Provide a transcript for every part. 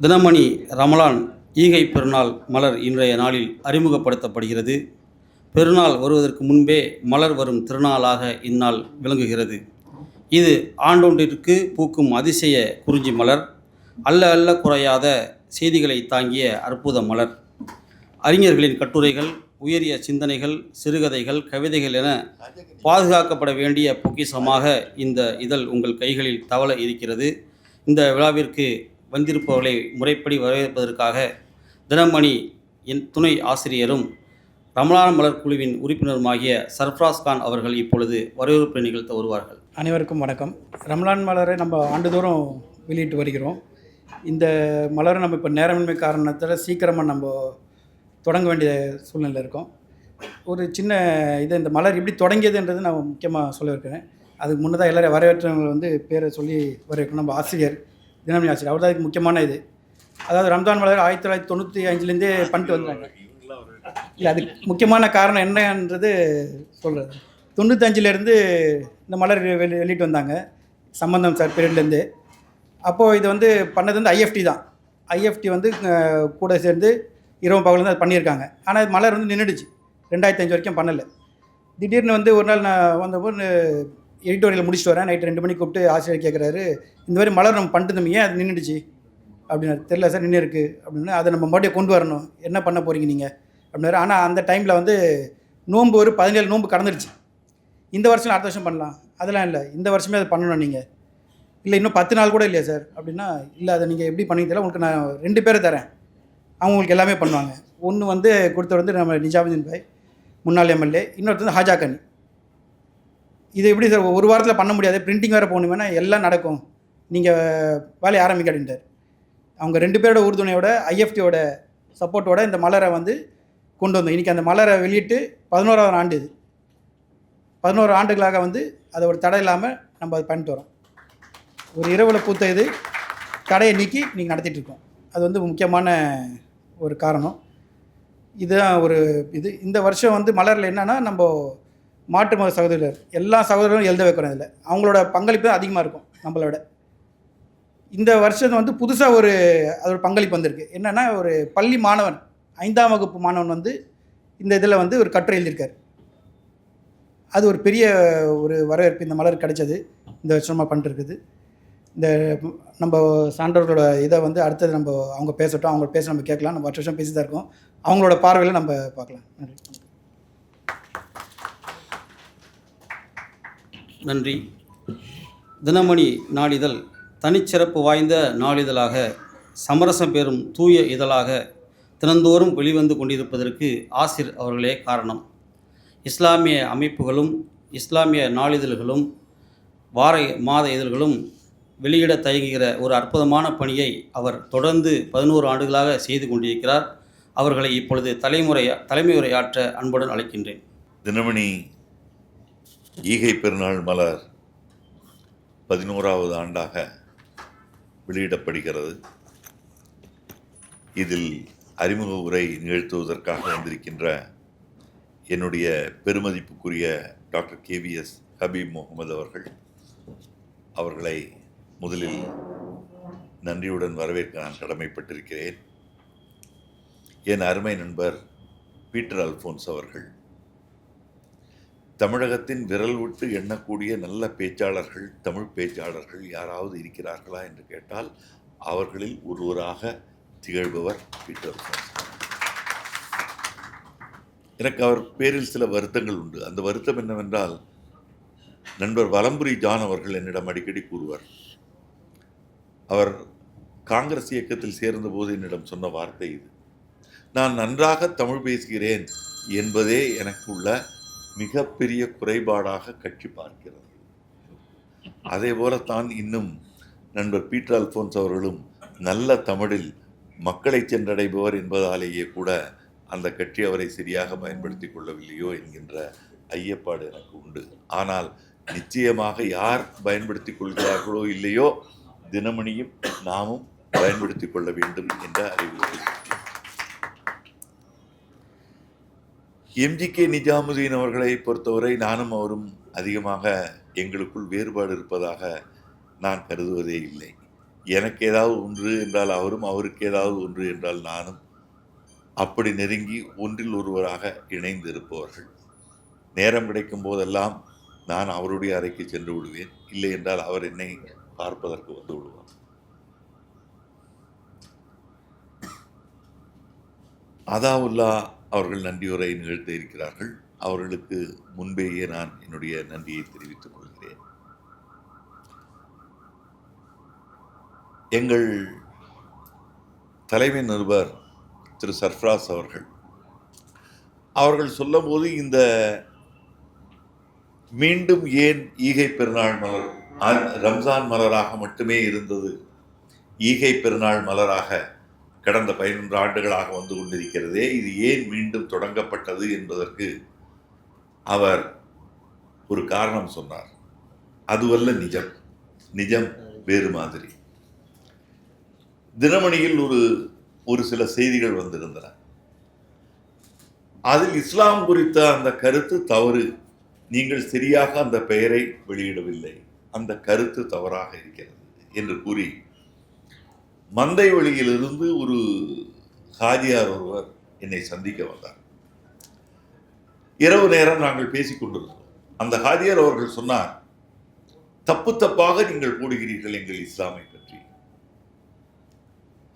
தினமணி ரமலான் ஈகை பெருநாள் மலர் இன்றைய நாளில் அறிமுகப்படுத்தப்படுகிறது. பெருநாள் வருவதற்கு முன்பே மலர் வரும் திருநாளாக இந்நாள் விளங்குகிறது. இது ஆண்டொன்றிற்கு பூக்கும் அதிசய குறிஞ்சி மலர், அல்ல அல்ல குறையாத செய்திகளை தாங்கிய அற்புத மலர். அறிஞர்களின் கட்டுரைகள், உயரிய சிந்தனைகள், சிறுகதைகள், கவிதைகள் என பாதுகாக்கப்பட வேண்டிய பொக்கிஷமாக இந்த இதழ் உங்கள் கைகளில் தவள இருக்கிறது. இந்த விழாவிற்கு வந்திருப்பவர்களை முறைப்படி வரவேற்பதற்காக தினமணி என் துணை ஆசிரியரும் ரமலான் மலர் குழுவின் உறுப்பினருமாகிய சர்ஃப்ராஸ் கான் அவர்கள் இப்பொழுது வரவேற்பு நிகழ்த்த வருவார்கள். அனைவருக்கும் வணக்கம். ரமலான் மலரை நம்ம ஆண்டுதோறும் வெளியிட்டு வருகிறோம். இந்த மலரை நம்ம இப்போ நேரமின்மை காரணத்தில் சீக்கிரமாக நம்ம தொடங்க வேண்டிய சூழ்நிலை இருக்கோம். ஒரு சின்ன இந்த மலர் எப்படி தொடங்கியதுன்றது நான் முக்கியமாக சொல்ல இருக்கிறேன். அதுக்கு முன்னதாக எல்லோரும் வரவேற்றவங்களை பேரை சொல்லி வரவேற்கணும். நம்ம ஆசிரியர் தினமணி ஆசிரியர், அவர் தான் இதுக்கு முக்கியமான இது. அதாவது ரம்ஜான் மலர் 1995 பண்ணிட்டு வந்தாங்க. இல்லை, அதுக்கு முக்கியமான காரணம் என்னன்றது சொல்கிறது. 95 இந்த மலர் வெளியிட்டு வந்தாங்க, சம்பந்தம் சார் பீரியட்லேருந்து. அப்போது இது பண்ணது ஐஎஃப்டி தான். ஐஎஃப்டி கூட சேர்ந்து இரவு பகல் அது பண்ணியிருக்காங்க. ஆனால் மலர் நின்றுடுச்சு. 2005 வரைக்கும் பண்ணலை. திடீர்னு ஒரு நாள் நான் வந்தபோது எடிட்டோரியல் முடிச்சுட்டு வரேன். நைட்டு 2 மணிக்கு கூப்பிட்டு ஆசிரியர் கேட்குறாரு, இந்த மாதிரி மலர் நம்ம பண்ணிட்டு ஏன் அது நின்றுடுச்சு அப்படின்னா, தெரியல சார், நின்று இருக்குது அப்படின்னு. அதை நம்ம மறுபடியும் கொண்டு வரணும், என்ன பண்ண போகிறீங்க நீங்கள் அப்படின்னாரு. ஆனால் அந்த டைமில் நோன்பு ஒரு 17 நோன்பு கடந்துடுச்சு. இந்த வருஷம் அடுத்த வருஷம் பண்ணலாம், அதெல்லாம் இல்லை, இந்த வருஷமே அதை பண்ணணும் நீங்கள். இல்லை, இன்னும் 10 நாள் கூட இல்லையா சார் அப்படின்னா, இல்லை அதை நீங்கள் எப்படி பண்ணி தெரியல, உங்களுக்கு நான் 2 பேரை தரேன், அவங்க உங்களுக்கு எல்லாமே பண்ணுவாங்க. ஒன்று கொடுத்தவர் நம்ம நிஜாமுதீன் பாய், முன்னாள் எம்எல்ஏ. இன்னொருத்தர் ஹாஜா கனி. இது எப்படி சார் ஒரு வாரத்தில் பண்ண முடியாது, பிரிண்டிங் வேறு போகணுமேனா எல்லாம் நடக்கும், நீங்கள் வேலையை ஆரம்பிக்க அப்படின்ட்டார். அவங்க 2 பேரோட உறுதுணையோட, ஐஎஃப்டியோட சப்போர்ட்டோட இந்த மலரை கொண்டு வந்தோம். இன்றைக்கி அந்த மலரை வெளியிட்டு 11ஆவது ஆண்டு. இது 11 ஆண்டுகளாக அதை ஒரு தடை இல்லாமல் நம்ம அதை பண்ணிட்டு வரோம். ஒரு இரவில் பூத்த இது தடையை நீக்கி இன்றைக்கி நடத்திட்டுருக்கோம். அது முக்கியமான ஒரு காரணம். இதுதான் ஒரு இந்த வருஷம் மலரில் என்னென்னா, நம்ம மாற்று மத சகோதரர் எல்லா சகோதரர்களும் எழுத வைக்கிறோம். இதில் அவங்களோட பங்களிப்பு அதிகமாக இருக்கும் நம்மளோட. இந்த வருஷம் புதுசாக அதோட பங்களிப்பு வந்திருக்கு. என்னென்னா, ஒரு பள்ளி மாணவன், 5ஆம் வகுப்பு மாணவன் இந்த இதில் ஒரு கட்டுரை எழுதியிருக்கார். அது ஒரு பெரிய ஒரு வரவேற்பு இந்த மலர் கிடைச்சது. இந்த வருஷமாக பண்ணிட்டுருக்குது. இந்த நம்ம சான்றோர்களோட இதை அடுத்தது நம்ம அவங்க பேசட்டும், அவங்க பேச நம்ம கேட்கலாம். நம்ம வருஷம் பேசி தான் இருக்கோம், அவங்களோட பார்வையில் நம்ம பார்க்கலாம். நன்றி. தினமணி நாளிதழ் தனிச்சிறப்பு வாய்ந்த நாளிதழாக, சமரசம் பெறும் தூய இதழாக தினந்தோறும் வெளிவந்து கொண்டிருப்பதற்கு ஆசிர் அவர்களே காரணம். இஸ்லாமிய அமைப்புகளும் இஸ்லாமிய நாளிதழ்களும் வார மாத இதழ்களும் வெளியிட தயங்குகிற ஒரு அற்புதமான பணியை அவர் தொடர்ந்து 11 ஆண்டுகளாக செய்து கொண்டிருக்கிறார். அவர்களை இப்பொழுது தலைமையுரையாற்ற அன்புடன் அழைக்கின்றேன். தினமணி ஈகை பெருநாள் மலர் 11ஆவது ஆண்டாக வெளியிடப்படுகிறது. இதில் அறிமுக உரை நிகழ்த்துவதற்காக வந்திருக்கின்ற என்னுடைய பெருமதிப்புக்குரிய டாக்டர் KVS ஹபீப் முகமது அவர்களை முதலில் நன்றியுடன் வரவேற்க நான் கடமைப்பட்டிருக்கிறேன். என் அருமை நண்பர் பீட்டர் அல்ஃபோன்ஸ் அவர்கள், தமிழகத்தின் விரல் விட்டு எண்ணக்கூடிய நல்ல பேச்சாளர்கள், தமிழ் பேச்சாளர்கள் யாராவது இருக்கிறார்களா என்று கேட்டால் அவர்களில் ஒருவராக திகழ்பவர் பீட்டர் அல்ஃபோன்ஸ். எனக்கு அவர் பேரில் சில வருத்தங்கள் உண்டு. அந்த வருத்தம் என்னவென்றால், நண்பர் வலம்புரி ஜான் அவர்கள் என்னிடம் அடிக்கடி கூறுவார். அவர் காங்கிரஸ் இயக்கத்தில் சேர்ந்தபோது என்னிடம் சொன்ன வார்த்தை இது: நான் நன்றாக தமிழ் பேசுகிறேன் என்பதே எனக்கு உள்ள மிகப்பெரிய குறைபாடாக கட்சி பார்க்கிறது. அதே போலத்தான் இன்னும் நண்பர் பீட்டர் அல்ஃபோன்ஸ் அவர்களும் நல்ல தமிழில் மக்களை சென்றடைபவர் என்பதாலேயே கூட அந்த கட்சி அவரை சரியாக பயன்படுத்தி கொள்ளவில்லையோ என்கின்ற ஐயப்பாடு எனக்கு உண்டு. ஆனால் நிச்சயமாக யார் பயன்படுத்தி கொள்கிறார்களோ இல்லையோ, தினமணியும் நாமும் பயன்படுத்தி கொள்ள வேண்டும் என்ற அறிவுறுத்தல். MGK நிஜாமுதீன் அவர்களை பொறுத்தவரை நானும் அவரும் அதிகமாக எங்களுக்குள் வேறுபாடு இருப்பதாக நான் கருதுவதே இல்லை. எனக்கு ஏதாவது ஒன்று என்றால் அவரும், அவருக்கு ஏதாவது ஒன்று என்றால் நானும், அப்படி நெருங்கி ஒன்றில் ஒருவராக இணைந்து இருப்பவர்கள். நேரம் கிடைக்கும் போதெல்லாம் நான் அவருடைய அறைக்கு சென்று விடுவேன். இல்லை என்றால் அவர் என்னை பார்ப்பதற்கு வந்து விடுவார். அதாவுல்லா அவர்கள் நன்றியுரை நிகழ்த்த இருக்கிறார்கள். அவர்களுக்கு முன்பேயே நான் என்னுடைய நன்றியை தெரிவித்துக் கொள்கிறேன். எங்கள் தலைமை நிருபர் திரு சர்ஃப்ராஸ் அவர்கள் சொல்லும்போது, இந்த மீண்டும் ஏன் ஈகை பெருநாள் மலர் ரம்ஜான் மலராக மட்டுமே இருந்தது, ஈகை பெருநாள் மலராக கடந்த 11 ஆண்டுகளாக வந்து கொண்டிருக்கிறதே, இது ஏன் மீண்டும் தொடங்கப்பட்டது என்பதற்கு அவர் ஒரு காரணம் சொன்னார். அதுவல்ல நிஜம், நிஜம் வேறு மாதிரி. தினமணியில் ஒரு சில செய்திகள் வந்திருந்தன. அதில் இஸ்லாம் குறித்த அந்த கருத்து தவறு, நீங்கள் சரியாக அந்த பெயரை வெளியிடவில்லை, அந்த கருத்து தவறாக இருக்கிறது என்று கூறி, மந்தை வழியிலிருந்து ஒரு ஹாஜியார் ஒருவர் என்னை சந்திக்க வந்தார். இரவு நேரம் நாங்கள் பேசிக் கொண்டிருந்தோம். அந்த ஹாஜியார் அவர்கள் சொன்னார், தப்பு தப்பாக நீங்கள் போடுகிறீர்கள் எங்கள் இஸ்லாமை பற்றி.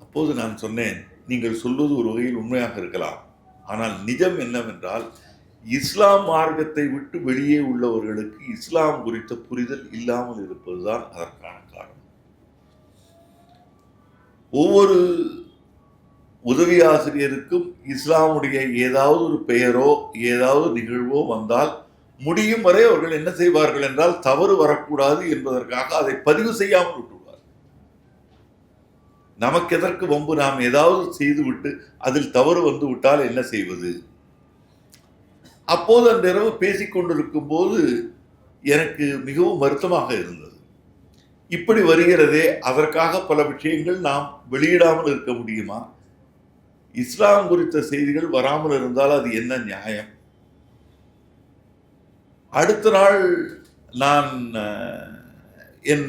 அப்போது நான் சொன்னேன், நீங்கள் சொல்வது ஒரு வகையில் உண்மையாக இருக்கலாம், ஆனால் நிஜம் என்னவென்றால், இஸ்லாம் மார்க்கத்தை விட்டு வெளியே உள்ளவர்களுக்கு இஸ்லாம் குறித்த புரிதல் இல்லாமல் இருப்பதுதான் அதற்கான காரணம். ஒவ்வொரு உதவி ஆசிரியருக்கும் இஸ்லாமுடைய ஏதாவது ஒரு பெயரோ ஏதாவது நிகழ்வோ வந்தால் முடியும் வரை அவர்கள் என்ன செய்வார்கள் என்றால், தவறு வரக்கூடாது என்பதற்காக அதை பதிவு செய்யாமல் விட்டுவிடுவார். நமக்கு எதற்கு வம்பு, நாம் ஏதாவது செய்துவிட்டு அதில் தவறு வந்து விட்டால் என்ன செய்வது? அப்போது அந்த இரவு பேசிக்கொண்டிருக்கும் போது எனக்கு மிகவும் வருத்தமாக இருந்தது. இப்படி வருகிறதே, அதற்காக பல விஷயங்கள் நாம் வெளியிடாமல் இருக்க முடியுமா? இஸ்லாம் குறித்த செய்திகள் வராமல் இருந்தால் அது என்ன நியாயம்? அடுத்த நாள் நான் என்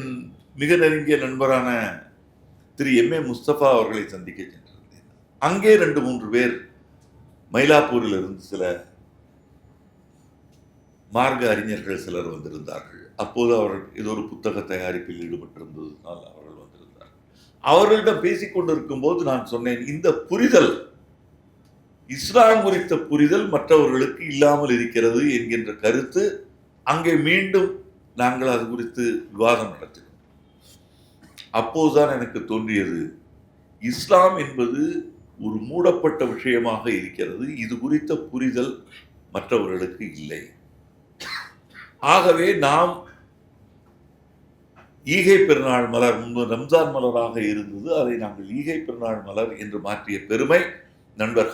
மிக நெருங்கிய நண்பரான திரு எம்.ஏ. முஸ்தபா அவர்களை சந்திக்க சென்றிருந்தேன். அங்கே 2-3 பேர் மயிலாப்பூரில் இருந்து சில மார்க்க அறிஞர்கள் சிலர் வந்திருந்தார்கள். அப்போது அவர்கள் ஏதோ ஒரு புத்தக தயாரிப்பில் ஈடுபட்டிருந்ததுனால் அவர்கள் வந்திருந்தார்கள். அவர்களிடம் பேசிக்கொண்டிருக்கும் போது நான் சொன்னேன், இந்த புரிதல், இஸ்லாம் குறித்த புரிதல் மற்றவர்களுக்கு இல்லாமல் இருக்கிறது என்கின்ற கருத்து அங்கே மீண்டும் நாங்கள் அது குறித்து விவாதம் நடத்தினோம். அப்போதுதான் எனக்கு தோன்றியது, இஸ்லாம் என்பது ஒரு மூடப்பட்ட விஷயமாக இருக்கிறது, இது குறித்த புரிதல் மற்றவர்களுக்கு இல்லை. ஆகவே நாம் ஈகை பெருநாள் மலர், முன்பு ரம்ஜான் மலராக இருந்தது, அதை நாங்கள் ஈகை பெருநாள் மலர் என்று மாற்றிய பெருமை நண்பர்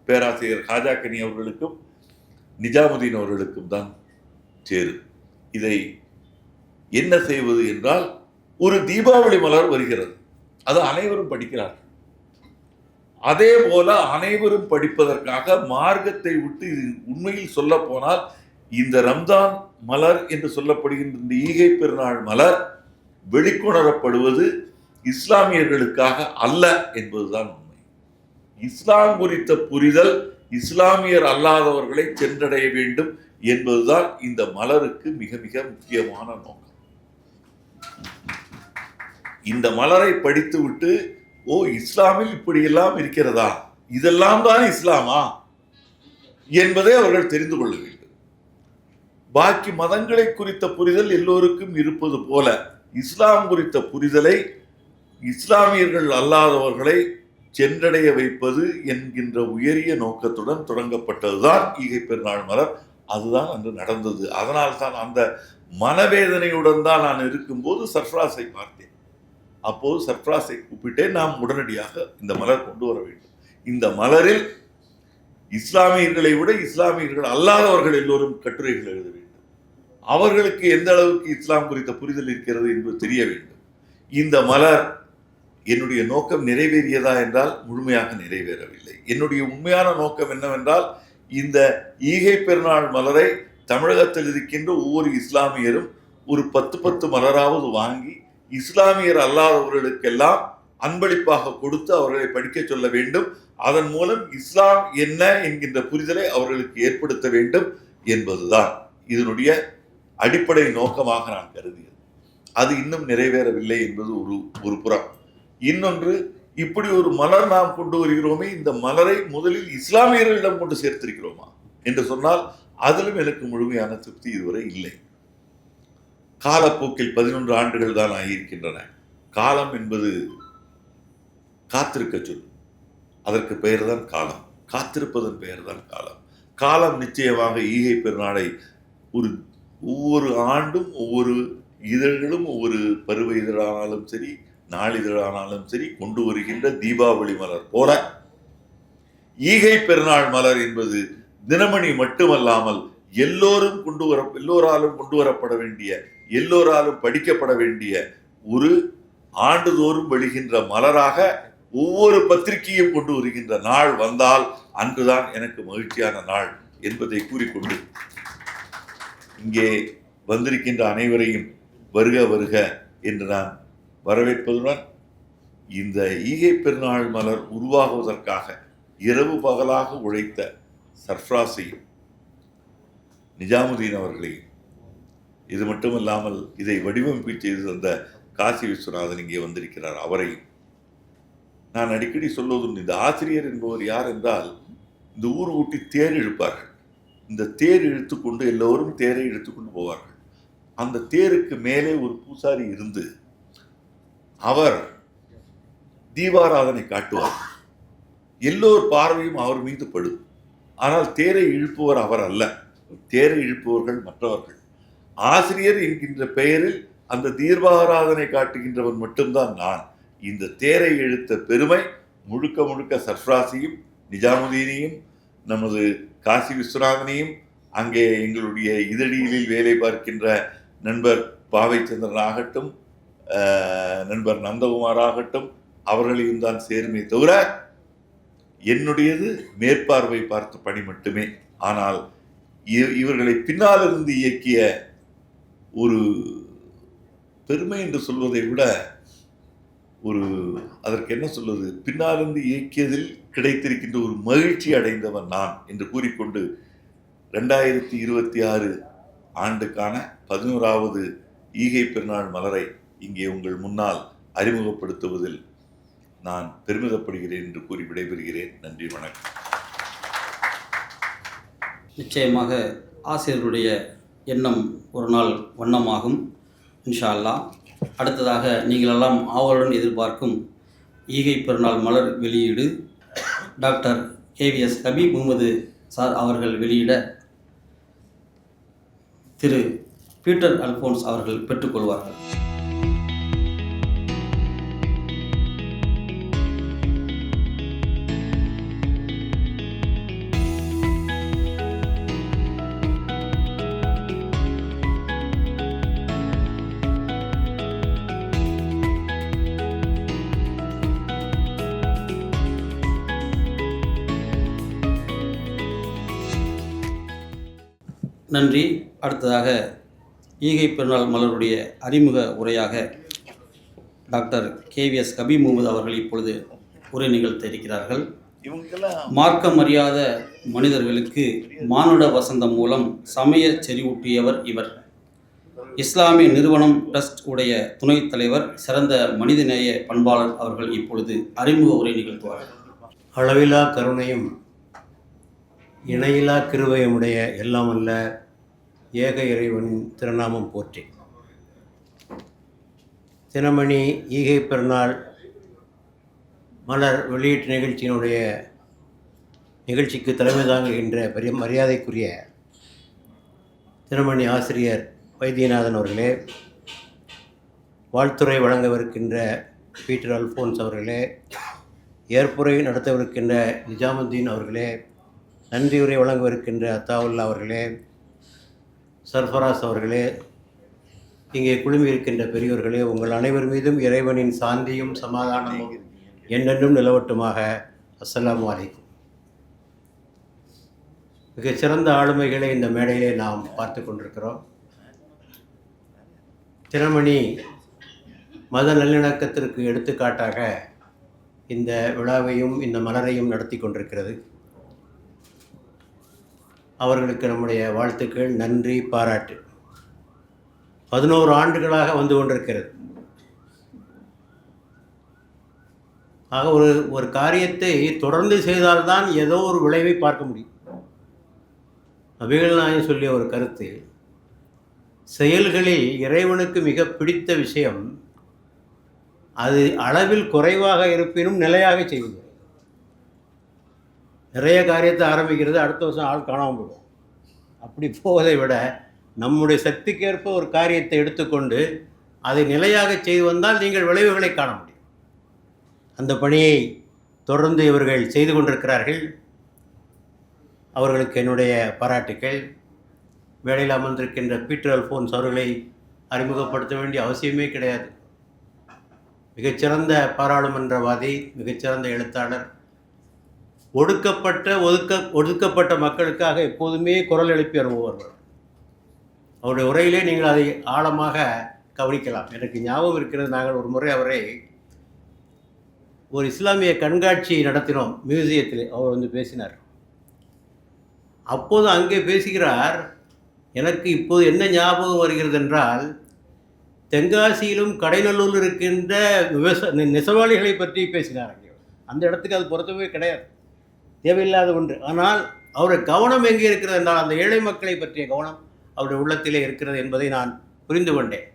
பேராசிரியர் ஹாஜா கனி அவர்களுக்கும் நிஜாமுதீன் அவர்களுக்கும் தான் சேரும். இதை என்ன செய்வது என்றால், ஒரு தீபாவளி மலர் வருகிறது, அது அனைவரும் படிக்கிறார்கள். அதே போல அனைவரும் படிப்பதற்காக மார்க்கத்தை விட்டு, உண்மையில் சொல்ல போனால் இந்த ரம்ஜான் மலர் என்று சொல்லப்படுகின்ற இந்த ஈகை பெருநாள் மலர் வெளிக்கொணரப்படுவது இஸ்லாமியர்களுக்காக அல்ல என்பதுதான் உண்மை. இஸ்லாம் குறித்த புரிதல் இஸ்லாமியர் அல்லாதவர்களை சென்றடைய வேண்டும் என்பதுதான் இந்த மலருக்கு மிக மிக முக்கியமான நோக்கம். இந்த மலரை படித்துவிட்டு, ஓ, இஸ்லாமில் இப்படியெல்லாம் இருக்கிறதா, இதெல்லாம் தான் இஸ்லாமா என்பதை அவர்கள் தெரிந்து கொள்ள வேண்டும். பாக்கி மதங்களை குறித்த புரிதல் எல்லோருக்கும் இருப்பது போல இஸ்லாம் குறித்த புரிதலை இஸ்லாமியர்கள் அல்லாதவர்களை சென்றடைய வைப்பது என்கின்ற உயரிய நோக்கத்துடன் தொடங்கப்பட்டதுதான் ஈகை பெருநாள் மலர். அதுதான் அன்று நடந்தது. அதனால் தான் அந்த மனவேதனையுடன் தான் நான் இருக்கும்போது சர்ஃப்ராஸை பார்த்தேன். அப்போது சர்ஃப்ராஸை கூப்பிட்டேன், நாம் உடனடியாக இந்த மலர் கொண்டு வர வேண்டும். இந்த மலரில் இஸ்லாமியர்களை விட இஸ்லாமியர்கள் அல்லாதவர்கள் எல்லோரும் கட்டுரைகள் எழுத வேண்டும். அவர்களுக்கு எந்த அளவுக்கு இஸ்லாம் குறித்த புரிதல் இருக்கிறது என்பது தெரிய வேண்டும். இந்த மலர், என்னுடைய நோக்கம் நிறைவேறியதா என்றால் முழுமையாக நிறைவேறவில்லை. என்னுடைய உண்மையான நோக்கம் என்னவென்றால், இந்த ஈகை பெருநாள் மலரை தமிழகத்தில் இருக்கின்ற ஒவ்வொரு இஸ்லாமியரும் ஒரு 10 மலராவது வாங்கி இஸ்லாமியர் அல்லாதவர்களுக்கெல்லாம் அன்பளிப்பாக கொடுத்து அவர்களை படிக்க சொல்ல வேண்டும். அதன் மூலம் இஸ்லாம் என்ன என்கின்ற புரிதலை அவர்களுக்கு ஏற்படுத்த வேண்டும் என்பதுதான் இதனுடைய அடிப்படை நோக்கமாக நான் கருதுகிறேன். அது இன்னும் நிறைவேறவில்லை என்பது ஒரு புறம். இன்னொன்று, இப்படி ஒரு மலர் நாம் கொண்டு வருகிறோமே, இந்த மலரை முதலில் இஸ்லாமியர்களிடம் கொண்டு சேர்த்திருக்கிறோமா என்று சொன்னால் அதிலும் எனக்கு முழுமையான திருப்தி இதுவரை இல்லை. காலப்போக்கில் 11 ஆண்டுகள் தான் ஆகியிருக்கின்றன. காலம் என்பது காத்திருக்க சொல். அதற்கு பெயர்தான் காலம். காத்திருப்பதன் பெயர்தான் காலம். காலம் நிச்சயமாக ஈகை பெருநாளை ஒவ்வொரு ஆண்டும் ஒவ்வொரு இதழ்களும் ஒவ்வொரு பருவ இதழானாலும் சரி, நாளிதழானாலும் சரி கொண்டு வருகின்ற தீபாவளி மலர் போல ஈகை பெருநாள் மலர் என்பது தினமணி மட்டுமல்லாமல் எல்லோராலும் கொண்டு வரப்பட வேண்டிய, எல்லோராலும் படிக்கப்பட வேண்டிய ஒரு ஆண்டுதோறும் வெளிகின்ற மலராக ஒவ்வொரு பத்திரிகையும் கொண்டு வருகின்ற நாள் வந்தால் அன்றுதான் எனக்கு மகிழ்ச்சியான நாள் என்பதை கூறிக்கொண்டு இங்கே வந்திருக்கின்ற அனைவரையும் வருக வருக என்று நான் வரவேற்பதுடன், இந்த ஈகை பெருநாள் மலர் உருவாகுவதற்காக இரவு பகலாக உழைத்த சர்ஃப்ராஸையும் நிஜாமுதீன் அவர்களையும், இது மட்டுமல்லாமல் இதை வடிவமைப்பு செய்து தந்த காசி விஸ்வநாதன் இங்கே வந்திருக்கிறார், அவரையும் நான் அடிக்கடி சொல்வதுண்டு. இந்த ஆசிரியர் என்பவர் யார் என்றால், இந்த ஊர் ஊட்டி தேர் இழுப்பார்கள். இந்த தேர் இழுத்துக்கொண்டு எல்லோரும் தேரை இழுத்துக்கொண்டு போவார்கள். அந்த தேருக்கு மேலே ஒரு பூசாரி இருந்து அவர் தீபாராதனை காட்டுவார். எல்லோர் பார்வையும் அவர் மீது படும். ஆனால் தேரை இழுப்பவர் அவர் அல்ல. தேரை இழுப்பவர்கள் மற்றவர்கள். ஆசிரியர் என்கின்ற பெயரில் அந்த தீபாராதனை காட்டுகின்றவன் மட்டும்தான் நான். இந்த தேரை இழுத்த பெருமை முழுக்க முழுக்க சர்ஃப்ராஸையும் நிஜாமுதீனையும் நமது காசி விஸ்வநாதனையும், அங்கே எங்களுடைய இதழியலில் வேலை பார்க்கின்ற நண்பர் பாவைச்சந்திரன் ஆகட்டும், நண்பர் நந்தகுமார் ஆகட்டும், அவர்களையும் தான் சேருமே தவிர என்னுடையது மேற்பார்வை பார்த்த பணி மட்டுமே. ஆனால் இவர்களை பின்னாலிருந்து இயக்கிய ஒரு பெருமை என்று சொல்வதை விட அதற்கு என்ன சொல்வது, பின்னாலிருந்து இயக்கியதில் கிடைத்திருக்கின்ற ஒரு மகிழ்ச்சி அடைந்தவன் நான் என்று கூறிக்கொண்டு 2026 ஆண்டுக்கான 11வது ஈகை பெருநாள் மலரை இங்கே உங்கள் முன்னால் அறிமுகப்படுத்துவதில் நான் பெருமிதப்படுகிறேன் என்று கூறி விடைபெறுகிறேன். நன்றி, வணக்கம். நிச்சயமாக ஆசிரியர்களுடைய எண்ணம் ஒரு நாள் வண்ணமாகும் இன்ஷா அல்லாஹ். அடுத்ததாக நீங்களெல்லாம் ஆவலுடன் எதிர்பார்க்கும் ஈகை பெருநாள் மலர் வெளியீடு டாக்டர் KVS ஹபீப் முகமது சார் அவர்கள் வெளியிட திரு பீட்டர் அல்போன்ஸ் அவர்கள் பெற்றுக்கொள்வார்கள். நன்றி. அடுத்ததாக ஈகை பெருநாள் மலருடைய அறிமுக உரையாக டாக்டர் KVS ஹபீப் முகமது அவர்கள் இப்பொழுது உரை நிகழ்த்த இருக்கிறார்கள். மார்க்கம் அறியாத மனிதர்களுக்கு மானுட வசந்தம் மூலம் சமய செறிவூட்டியவர் இவர். இஸ்லாமிய நிறுவனம் ட்ரஸ்ட் உடைய துணைத் தலைவர், சிறந்த மனிதநேய பண்பாளர் அவர்கள் இப்பொழுது அறிமுக உரை நிகழ்த்துவார்கள். அளவிலா கருணையும் இணையிலா கிருபையுமுடைய எல்லாம் அல்ல ஏக இறைவனின் திருநாமம் போற்றி. தினமணி ஈகை பெருநாள் மலர் வெளியீட்டு நிகழ்ச்சிக்கு தலைமை தாங்குகின்ற பெரிய மரியாதைக்குரிய தினமணி ஆசிரியர் வைத்தியநாதன் அவர்களே, வாழ்த்துறை வழங்கவிருக்கின்ற பீட்டர் அல்போன்ஸ் அவர்களே, ஏற்புரை நடத்தவிருக்கின்ற நிஜாமுதீன் அவர்களே, நன்றியுரை வழங்கவிருக்கின்ற அத்தாவுல்லா அவர்களே, சர்ஃபராஸ் அவர்களே, இங்கே குழுமியிருக்கின்ற பெரியோர்களே, உங்கள் அனைவர் மீதும் இறைவனின் சாந்தியும் சமாதானமும் என்றென்றும் நிலவட்டுமாக. அஸ்ஸலாமு அலைக்கும். மிகச்சிறந்த ஆளுமைகளை இந்த மேடையிலே நாம் பார்த்து கொண்டிருக்கிறோம். தினமணி மத நல்லிணக்கத்திற்கு எடுத்துக்காட்டாக இந்த விழாவையும் இந்த மலரையும் நடத்தி கொண்டிருக்கிறது. அவர்களுக்கு நம்முடைய வாழ்த்துக்கள், நன்றி, பாராட்டு. 11 ஆண்டுகளாக வந்து கொண்டிருக்கிறது. ஆக ஒரு காரியத்தை தொடர்ந்து செய்தால்தான் ஏதோ ஒரு விளைவை பார்க்க முடியும். நபிகள் நாயகம் சொல்லிய ஒரு கருத்து, செயல்களில் இறைவனுக்கு மிக பிடித்த விஷயம் அது அளவில் குறைவாக இருப்பினும் நிலையாக செய்வது. நிறைய காரியத்தை ஆரம்பிக்கிறது, அடுத்த வருஷம் ஆள் காணாமல் போடும். அப்படி போவதை விட நம்முடைய சக்திக்கேற்ப ஒரு காரியத்தை எடுத்துக்கொண்டு அதை நிலையாக செய்து வந்தால் நீங்கள் விளைவுகளை காண முடியும். அந்த பணியை தொடர்ந்து இவர்கள் செய்து கொண்டிருக்கிறார்கள். அவர்களுக்கு என்னுடைய பாராட்டுக்கள். வேலையில் அமர்ந்திருக்கின்ற பீட்டர் அல்ஃபோன்ஸ் அவர்களை அறிமுகப்படுத்த வேண்டிய அவசியமே கிடையாது. மிகச்சிறந்த பாராளுமன்றவாதி, மிகச்சிறந்த எழுத்தாளர், ஒடுக்கப்பட்ட மக்களுக்காக எப்போதுமே குரல் எழுப்பி வருபவர்கள். அவருடைய உரையிலே நீங்கள் அதை ஆழமாக கவனிக்கலாம். எனக்கு ஞாபகம் இருக்கிறது, நாங்கள் ஒரு முறை அவரை ஒரு இஸ்லாமிய கண்காட்சி நடத்தினோம் மியூசியத்தில். அவர் வந்து பேசினார். அப்போது அங்கே பேசுகிறார், எனக்கு இப்போது என்ன ஞாபகம் வருகிறது என்றால், தென்காசியிலும் கடைநல்லூரில் இருக்கின்ற நெசவாளிகளை பற்றி பேசினார். அங்கே அந்த இடத்துக்கு அது பொருத்தமே கிடையாது, தேவையில்லாத ஒன்று. ஆனால் அவருடைய கவனம் எங்கே இருக்கிறது என்றால் அந்த ஏழை மக்களை பற்றிய கவனம் அவருடைய உள்ளத்திலே இருக்கிறது என்பதை நான் புரிந்து கொண்டேன்.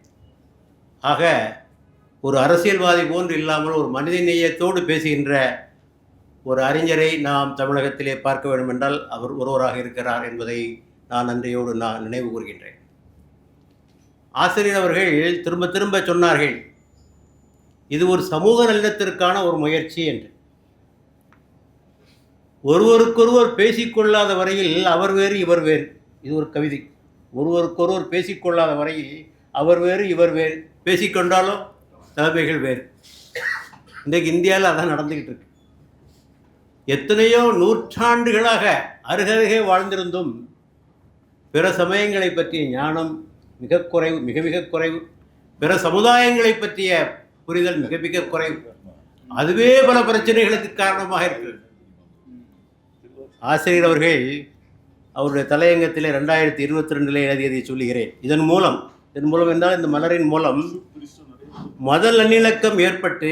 ஆக ஒரு அரசியல்வாதி போன்று இல்லாமல் ஒரு மனித நேயத்தோடு பேசுகின்ற ஒரு அறிஞரை நாம் தமிழகத்திலே பார்க்க வேண்டும் என்றால் அவர் ஒருவராக இருக்கிறார் என்பதை நான் நன்றியோடு நான் நினைவு கூறுகின்றேன். ஆசிரியர் அவர்கள் திரும்ப திரும்ப சொன்னார்கள், இது ஒரு சமூக நல்லிணத்திற்கான ஒரு முயற்சி என்று. ஒருவருக்கொருவர் பேசிக்கொள்ளாத வரையில் அவர் வேறு இவர் வேறு. இது ஒரு கவிதை. ஒருவருக்கொருவர் பேசிக்கொள்ளாத வரையில் அவர் வேறு இவர் வேறு, பேசிக்கொண்டாலும் தலைமைகள் வேறு. இன்றைக்கு இந்தியாவில் அதான் நடந்துக்கிட்டு இருக்கு. எத்தனையோ நூற்றாண்டுகளாக அருகருகே வாழ்ந்திருந்தும் பிற சமயங்களை பற்றிய ஞானம் மிக குறைவு, மிக மிக குறைவு. பிற சமுதாயங்களை பற்றிய புரிதல் மிக மிக குறைவு. அதுவே பல பிரச்சனைகளுக்கு காரணமாக இருக்கிறது. ஆசிரியர் அவர்கள் அவருடைய தலையங்கத்திலே 2022 எழுதியதை சொல்லுகிறேன். இதன் மூலம் என்றால் இந்த மலரின் மூலம் மத நல்லிணக்கம் ஏற்பட்டு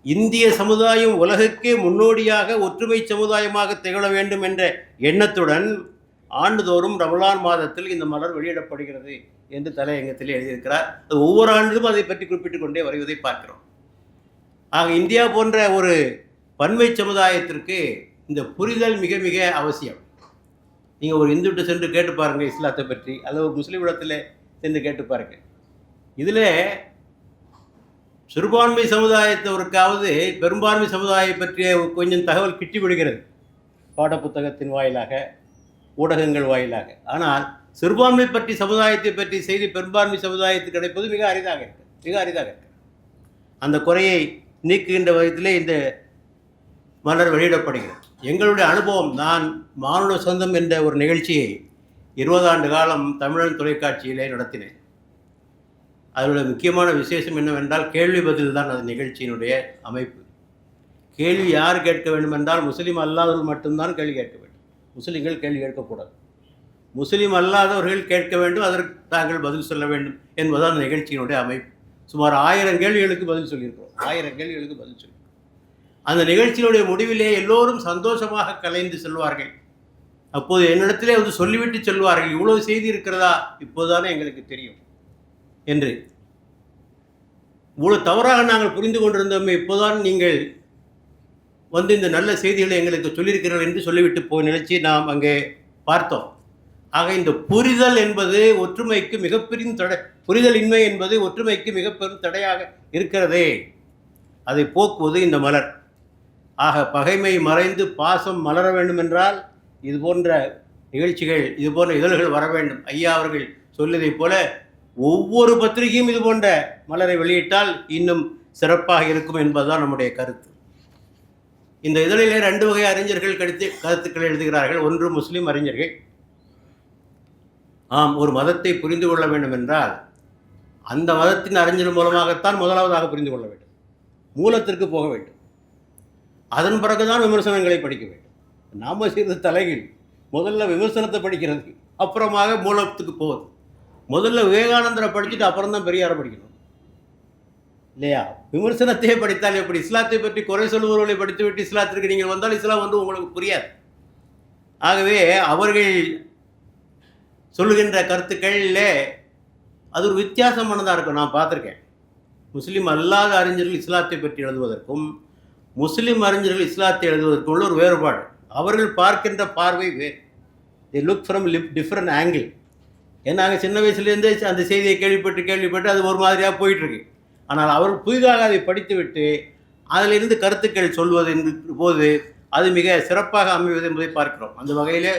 இந்திய சமுதாயம் உலகுக்கே முன்னோடியாக ஒற்றுமை சமுதாயமாக திகழ வேண்டும் என்ற எண்ணத்துடன் ஆண்டுதோறும் ரமலான் மாதத்தில் இந்த மலர் வெளியிடப்படுகிறது என்று தலையங்கத்தில் எழுதியிருக்கிறார். அது ஒவ்வொரு ஆண்டிலும் அதை பற்றி குறிப்பிட்டுக் கொண்டே வருவதை பார்க்கிறோம். ஆக இந்தியா போன்ற ஒரு பன்மை சமுதாயத்திற்கு இந்த புரிதல் மிக மிக அவசியம். நீங்கள் ஒரு இந்துட்டு சென்று கேட்டு பாருங்கள் இஸ்லாத்தை பற்றி, அல்லது ஒரு முஸ்லீம் இடத்துல சென்று கேட்டு பாருங்கள். இதில் சிறுபான்மை சமுதாயத்தவருக்காவது பெரும்பான்மை சமுதாயம் பற்றிய கொஞ்சம் தகவல் கிட்டி விடுகிறது பாடப்புத்தகத்தின் வாயிலாக, ஊடகங்கள் வாயிலாக. ஆனால் சிறுபான்மை பற்றி சமுதாயத்தை பற்றி செய்தி பெரும்பான்மை சமுதாயத்துக்கு கிடைப்பது மிக அரிதாக இருக்கு. அந்த குறையை நீக்குகின்ற விதத்திலே இந்த மலர் வெளியிடப்படுகிறது. எங்களுடைய அனுபவம், நான் மானுட சொந்தம் என்ற ஒரு நிகழ்ச்சியை 20 ஆண்டு காலம் தமிழன் தொலைக்காட்சியிலே நடத்தினேன். அதனுடைய முக்கியமான விசேஷம் என்னவென்றால் கேள்வி பதில் தான் அது நிகழ்ச்சியினுடைய அமைப்பு. கேள்வி யார் கேட்க வேண்டும் என்றால் முஸ்லீம் அல்லாதவர்கள் மட்டும்தான் கேள்வி கேட்க வேண்டும். முஸ்லீம்கள் கேள்வி கேட்கக்கூடாது. முஸ்லீம் அல்லாதவர்கள் கேட்க வேண்டும், அதற்கு தாங்கள் பதில் சொல்ல வேண்டும் என்பதுதான் அந்த நிகழ்ச்சியினுடைய அமைப்பு. சுமார் 1000 கேள்விகளுக்கு பதில் சொல்லியிருக்கிறோம். 1000 கேள்விகளுக்கு பதில் சொல்லியிருக்கிறோம். அந்த நிகழ்ச்சியினுடைய முடிவிலே எல்லோரும் சந்தோஷமாக கலைந்து செல்வார்கள். அப்போது என்னிடத்திலே வந்து சொல்லிவிட்டு செல்வார்கள், இவ்வளவு செய்தி இருக்கிறதா, இப்போதுதானே எங்களுக்கு தெரியும் என்று. இவ்வளவு தவறாக நாங்கள் புரிந்து கொண்டிருந்தோமே, இப்போதான் நீங்கள் வந்து இந்த நல்ல செய்திகளை எங்களுக்கு சொல்லியிருக்கிறீர்கள் என்று சொல்லிவிட்டு போய் நிகழ்ச்சி நாம் அங்கே பார்த்தோம். ஆக இந்த புரிதல் என்பது ஒற்றுமைக்கு மிகப்பெரும் தடை, புரிதல் இன்மை என்பது ஒற்றுமைக்கு மிகப்பெரும் தடையாக இருக்கிறதே, அதை போக்குவது இந்த மலர். ஆக பகைமை மறைந்து பாசம் மலர வேண்டும் என்றால் இது போன்ற நிகழ்ச்சிகள், இது போன்ற இதழ்கள் வர வேண்டும். ஐயா அவர்கள் சொல்லியதைப் போல ஒவ்வொரு பத்திரிகையும் இது போன்ற மலரை வெளியிட்டால் இன்னும் சிறப்பாக இருக்கும் என்பதுதான் நம்முடைய கருத்து. இந்த இதழிலே 2 வகை அறிஞர்கள் கருத்துக்கள் எழுதுகிறார்கள். ஒன்று முஸ்லீம் அறிஞர்கள். ஆம், ஒரு மதத்தை புரிந்து கொள்ள வேண்டும் என்றால் அந்த மதத்தின் அறிஞர் மூலமாகத்தான் முதலாவதாக புரிந்து கொள்ள வேண்டும், மூலத்திற்கு போக வேண்டும். அதன் பிறகுதான் விமர்சனங்களை படிக்க வேண்டும். நாம் செய்வது தலைகீழ். முதல்ல விமர்சனத்தை படிக்கிறது, அப்புறமாக மூலத்துக்கு போகுது. முதல்ல விவேகானந்தரை படிச்சுட்டு அப்புறம் தான் பெரியாரை படிக்கணும் இல்லையா? விமர்சனத்தையே படித்தால் எப்படி? இஸ்லாத்தை பற்றி குறை சொல்பவர்களை படித்துவிட்டு இஸ்லாத்திற்கு நீங்கள் வந்தால் இஸ்லாம் வந்து உங்களுக்கு புரியாது. ஆகவே அவர்கள் சொல்லுகின்ற கருத்துக்களில் அது ஒரு வித்தியாசமானதாக இருக்கும். நான் பார்த்துருக்கேன். முஸ்லீம் அல்லாத அறிஞர்கள் இஸ்லாத்தை பற்றி எழுதுவதற்கும் முஸ்லீம் அறிஞர்கள் இஸ்லாத்தை எழுதுவதற்கும் உள்ள ஒரு வேறுபாடு. அவர்கள் பார்க்கின்ற பார்வை வேறு. தி லுக் ஃப்ரம் டிஃப்ரெண்ட் ஆங்கிள். ஏன்னா நாங்கள் சின்ன வயசுலேருந்தே அந்த செய்தியை கேள்விப்பட்டு அது ஒரு மாதிரியாக போயிட்டுருக்கு. ஆனால் அவர்கள் புதிதாக அதை படித்துவிட்டு அதிலிருந்து கருத்துக்கள் சொல்வது போது அது மிக சிறப்பாக அமைவது என்பதை பார்க்கிறோம். அந்த வகையில்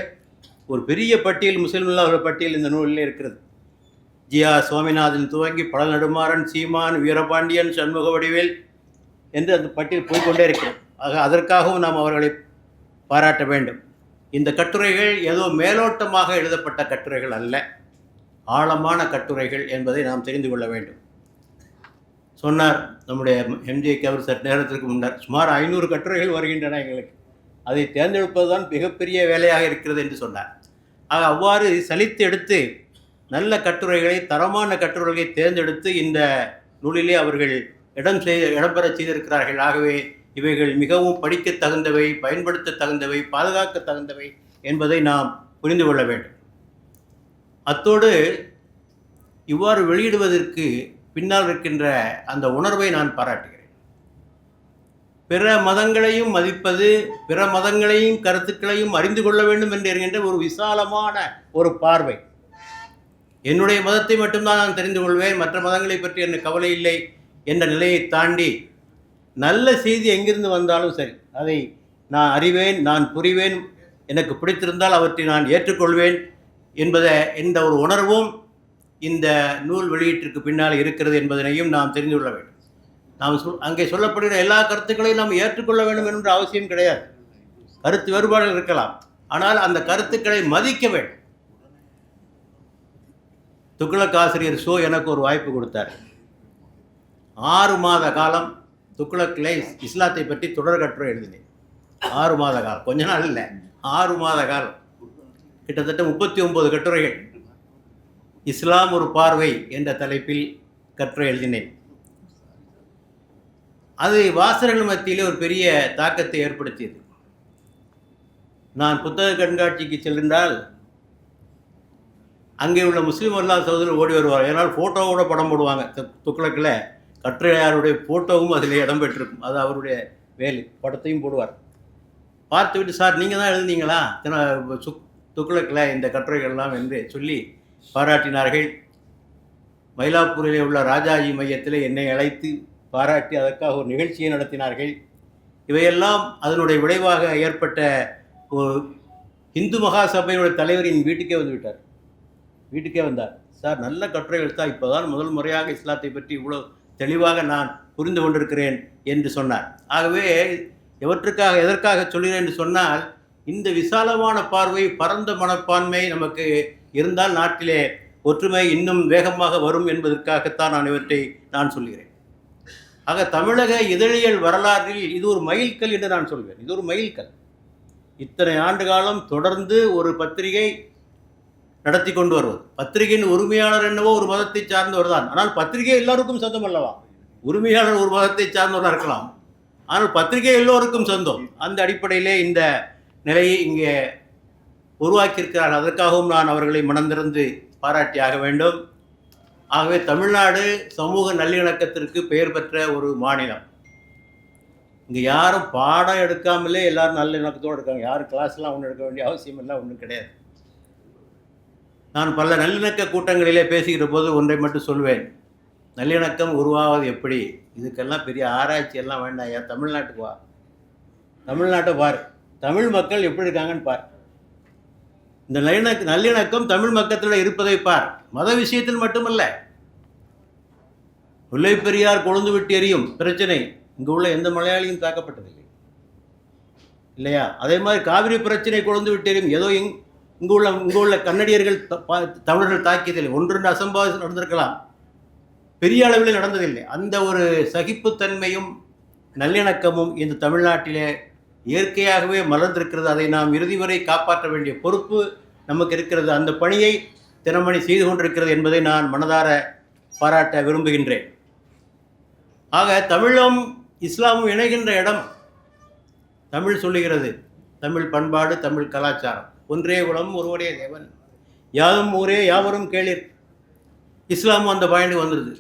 ஒரு பெரிய பட்டியல், முஸ்லீம்ல ஒரு பட்டியல் இந்த நூலில் இருக்கிறது. ஜியா சுவாமிநாதன் துவங்கி பழநெடுமாறன், சீமான், வீரபாண்டியன், சண்முக வடிவேல் என்று அந்த பட்டியல் போய்கொண்டே இருக்கிறது. ஆக அதற்காகவும் நாம் அவர்களை பாராட்ட வேண்டும். இந்த கட்டுரைகள் ஏதோ மேலோட்டமாக எழுதப்பட்ட கட்டுரைகள் அல்ல, ஆழமான கட்டுரைகள் என்பதை நாம் தெரிந்து கொள்ள வேண்டும். சொன்னார் நம்முடைய எம்ஜிக்கு அவர் சற்று நேரத்திற்கு முன்னர், சுமார் 500 கட்டுரைகள் வருகின்றன எங்களுக்கு, அதை தேர்ந்தெடுப்பது தான் மிகப்பெரிய வேலையாக இருக்கிறது என்று சொன்னார். ஆக அவ்வாறு சலித்து எடுத்து நல்ல கட்டுரைகளை, தரமான கட்டுரைகளை தேர்ந்தெடுத்து இந்த நூலிலே அவர்கள் இடம்பெற செய்திருக்கிறார்கள். ஆகவே இவைகள் மிகவும் படிக்க தகுந்தவை, பயன்படுத்த தகுந்தவை, பாதுகாக்க தகுந்தவை என்பதை நாம் புரிந்து கொள்ள வேண்டும். அத்தோடு இவ்வாறு வெளியிடுவதற்கு பின்னால் இருக்கின்ற அந்த உணர்வை நான் பாராட்டுகிறேன். பிற மதங்களையும் மதிப்பது, பிற மதங்களையும் கருத்துக்களையும் அறிந்து கொள்ள வேண்டும் என்று என்கின்ற ஒரு விசாலமான ஒரு பார்வை. என்னுடைய மதத்தை மட்டும்தான் நான் தெரிந்து கொள்வேன், மற்ற மதங்களை பற்றி எனக்கு கவலை இல்லை என்ற நிலையை தாண்டி நல்ல செய்தி எங்கிருந்து வந்தாலும் சரி அதை நான் அறிவேன், நான் புரிவேன், எனக்கு பிடித்திருந்தால் அவற்றை நான் ஏற்றுக்கொள்வேன் என்ற ஒரு உணர்வும் இந்த நூல் வெளியீட்டிற்கு பின்னால் இருக்கிறது என்பதனையும் நாம் தெரிந்து கொள்ள வேண்டும். நாம் அங்கே சொல்லப்படுகிற எல்லா கருத்துக்களையும் நாம் ஏற்றுக்கொள்ள வேண்டும் என்ற அவசியம் கிடையாது. கருத்து வேறுபாடுகள் இருக்கலாம், ஆனால் அந்த கருத்துக்களை மதிக்க வேண்டும். துக்ளக் ஆசிரியர் ஷோ எனக்கு ஒரு வாய்ப்பு கொடுத்தார். 6 மாத காலம் துக்ளக்கில் இஸ்லாத்தை பற்றி தொடர் கட்டுரை எழுதினேன். 6 மாத காலம், கொஞ்ச நாள் இல்லை, 6 மாத காலம், கிட்டத்தட்ட 39 கட்டுரைகள். இஸ்லாம் ஒரு பார்வை என்ற தலைப்பில் கட்டுரை எழுதினேன். அது வாசகர்கள் மத்தியிலே ஒரு பெரிய தாக்கத்தை ஏற்படுத்தியது. நான் புத்தக கண்காட்சிக்கு சென்றால் அங்கே உள்ள முஸ்லீம் அல்லா சகோதரர் ஓடி வருவார். ஏன்னால் ஃபோட்டோவோட படம் போடுவாங்க. துக்ளக்கில் கட்டுரையாருடைய ஃபோட்டோவும் அதில் இடம்பெற்றிருக்கும். அது அவருடைய வேலை. படத்தையும் போடுவார். பார்த்துவிட்டு, சார் நீங்கள் தான் எழுதுனீங்களா துக்ளக்கில் இந்த கட்டுரைகள்லாம் என்று சொல்லி பாராட்டினார்கள். மயிலாப்பூரிலே உள்ள ராஜாஜி மையத்தில் என்னை அழைத்து பாராட்டி அதற்காக ஒரு நிகழ்ச்சியை நடத்தினார்கள். இவையெல்லாம் அதனுடைய விளைவாக ஏற்பட்ட ஒரு இந்து மகாசபையினுடைய தலைவரின் வீட்டுக்கே வந்துவிட்டார். வீட்டுக்கே வந்தார். சார், நல்ல கட்டுரை எழுத்தா, இப்போ தான் முதல் முறையாக இஸ்லாத்தை பற்றி இவ்வளோ தெளிவாக நான் புரிந்து கொண்டிருக்கிறேன் என்று சொன்னார். ஆகவே எதற்காக சொல்கிறேன் என்று சொன்னால், இந்த விசாலமான பார்வை, பரந்த மனப்பான்மை நமக்கு இருந்தால் நாட்டிலே ஒற்றுமை இன்னும் வேகமாக வரும் என்பதற்காகத்தான் நான் சொல்கிறேன். ஆக தமிழக இதழியல் வரலாற்றில் இது ஒரு மைல்கல் என்று நான் சொல்வேன். இது ஒரு மைல்கல். இத்தனை ஆண்டு காலம் தொடர்ந்து ஒரு பத்திரிகை நடத்தி கொண்டு வருவது. பத்திரிகையின் உரிமையாளர் என்னவோ ஒரு மதத்தை சார்ந்தவர் தான். ஆனால் பத்திரிகை எல்லாருக்கும் சொந்தம் அல்லவா? உரிமையாளர் ஒரு மதத்தை சார்ந்தவராக இருக்கலாம், ஆனால் பத்திரிகை எல்லோருக்கும் சொந்தம். அந்த அடிப்படையிலே இந்த நிலையை இங்கே உருவாக்கியிருக்கிறார்கள். அதற்காகவும் நான் அவர்களை மனந்திறந்து பாராட்டியாக வேண்டும். ஆகவே தமிழ்நாடு சமூக நல்லிணக்கத்திற்கு பெயர் பெற்ற ஒரு மாநிலம். இங்கே யாரும் பாடம் எடுக்காமலே எல்லாரும் நல்லிணக்கத்தோடு இருக்காங்க. யாரும் கிளாஸ்லாம் ஒன்றும் எடுக்க வேண்டிய அவசியம் எல்லாம் ஒன்றும் கிடையாது. நான் பல நல்லிணக்க கூட்டங்களிலே பேசுகிற போது ஒன்றை மட்டும் சொல்வேன். நல்லிணக்கம் உருவாவது எப்படி? இதுக்கெல்லாம் பெரிய ஆராய்ச்சி எல்லாம் வேண்டாம். ஐயா, தமிழ்நாட்டுக்கு வா, தமிழ்நாட்டை பார், தமிழ் மக்கள் எப்படி இருக்காங்கன்னு பார். இந்த நல்லிணக்கம் தமிழ் மக்களில் இருப்பதை பார். மத விஷயத்தில் மட்டுமல்ல, முல்லை பெரியார் கொழுந்து விட்டு எரியும் பிரச்சனை இங்கே உள்ள எந்த மலையாளியும் தாக்கப்பட்டதில்லை இல்லையா? அதே மாதிரி காவிரி பிரச்சனை கொழுந்து விட்டு எரியும். ஏதோ இங்குள்ள கன்னடியர்கள் தமிழர்கள் தாக்கியதில்லை. 1-2 அசம்பாவிதம் நடந்திருக்கலாம். பெரிய அளவில் நடந்ததில்லை. அந்த ஒரு சகிப்புத்தன்மையும் நல்லிணக்கமும் இந்த தமிழ்நாட்டிலே இயற்கையாகவே மலர்ந்திருக்கிறது. அதை நாம் இறுதி வரை காப்பாற்ற வேண்டிய பொறுப்பு நமக்கு இருக்கிறது. அந்த பணியை தினமணி செய்து கொண்டிருக்கிறது என்பதை நான் மனதார பாராட்ட விரும்புகின்றேன். ஆக தமிழும் இஸ்லாமும் இணைகின்ற இடம் தமிழ் சொல்லுகிறது. தமிழ் பண்பாடு, தமிழ் கலாச்சாரம். ஒன்றே குலம் ஒருவரே தேவன், யாதும் ஊரே யாவரும் கேளிர். இஸ்லாமும் அந்த பாயிண்ட் வந்துடுது.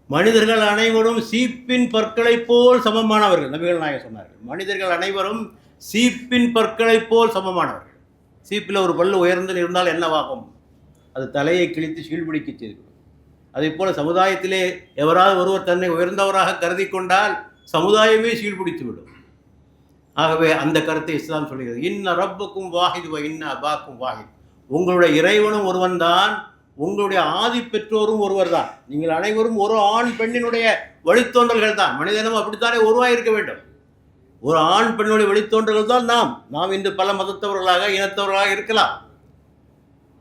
மனிதர்கள் அனைவரும் சீப்பின் பற்களைப் போல் சமமானவர்கள். நபிகள் நாயகம் சொன்னார்கள், மனிதர்கள் அனைவரும் சீப்பின் பற்களைப் போல் சமமானவர்கள். சீப்பில் ஒரு பல்லு உயர்ந்து இருந்தால் என்னவாகும்? அது தலையை கிழித்து சீழ்பிடிக்க செய்து. அதே போல சமுதாயத்திலே எவராவது ஒருவர் தன்னை உயர்ந்தவராக கருதி கொண்டால் சமுதாயமே சீழ்பிடித்து விடும். ஆகவே அந்த கருத்தை இஸ்லாம் சொல்கிறது. இன்ன ரப்புக்கும் வாஹித் வ இன்ன அபாக்கும் வாஹித். உங்களுடைய இறைவனும் ஒருவன் தான், உங்களுடைய ஆதி பெற்றோரும் ஒருவர் தான். நீங்கள் அனைவரும் ஒரு ஆண் பெண்ணினுடைய வழித்தோன்றல்கள் தான். மனிதனும் அப்படித்தானே உருவாயிருக்க வேண்டும். ஒரு ஆண் பெண்ணுடைய வழித்தோன்றல்கள் தான் நாம் இன்று பல மதத்தவர்களாக இனத்தவர்களாக இருக்கலாம்.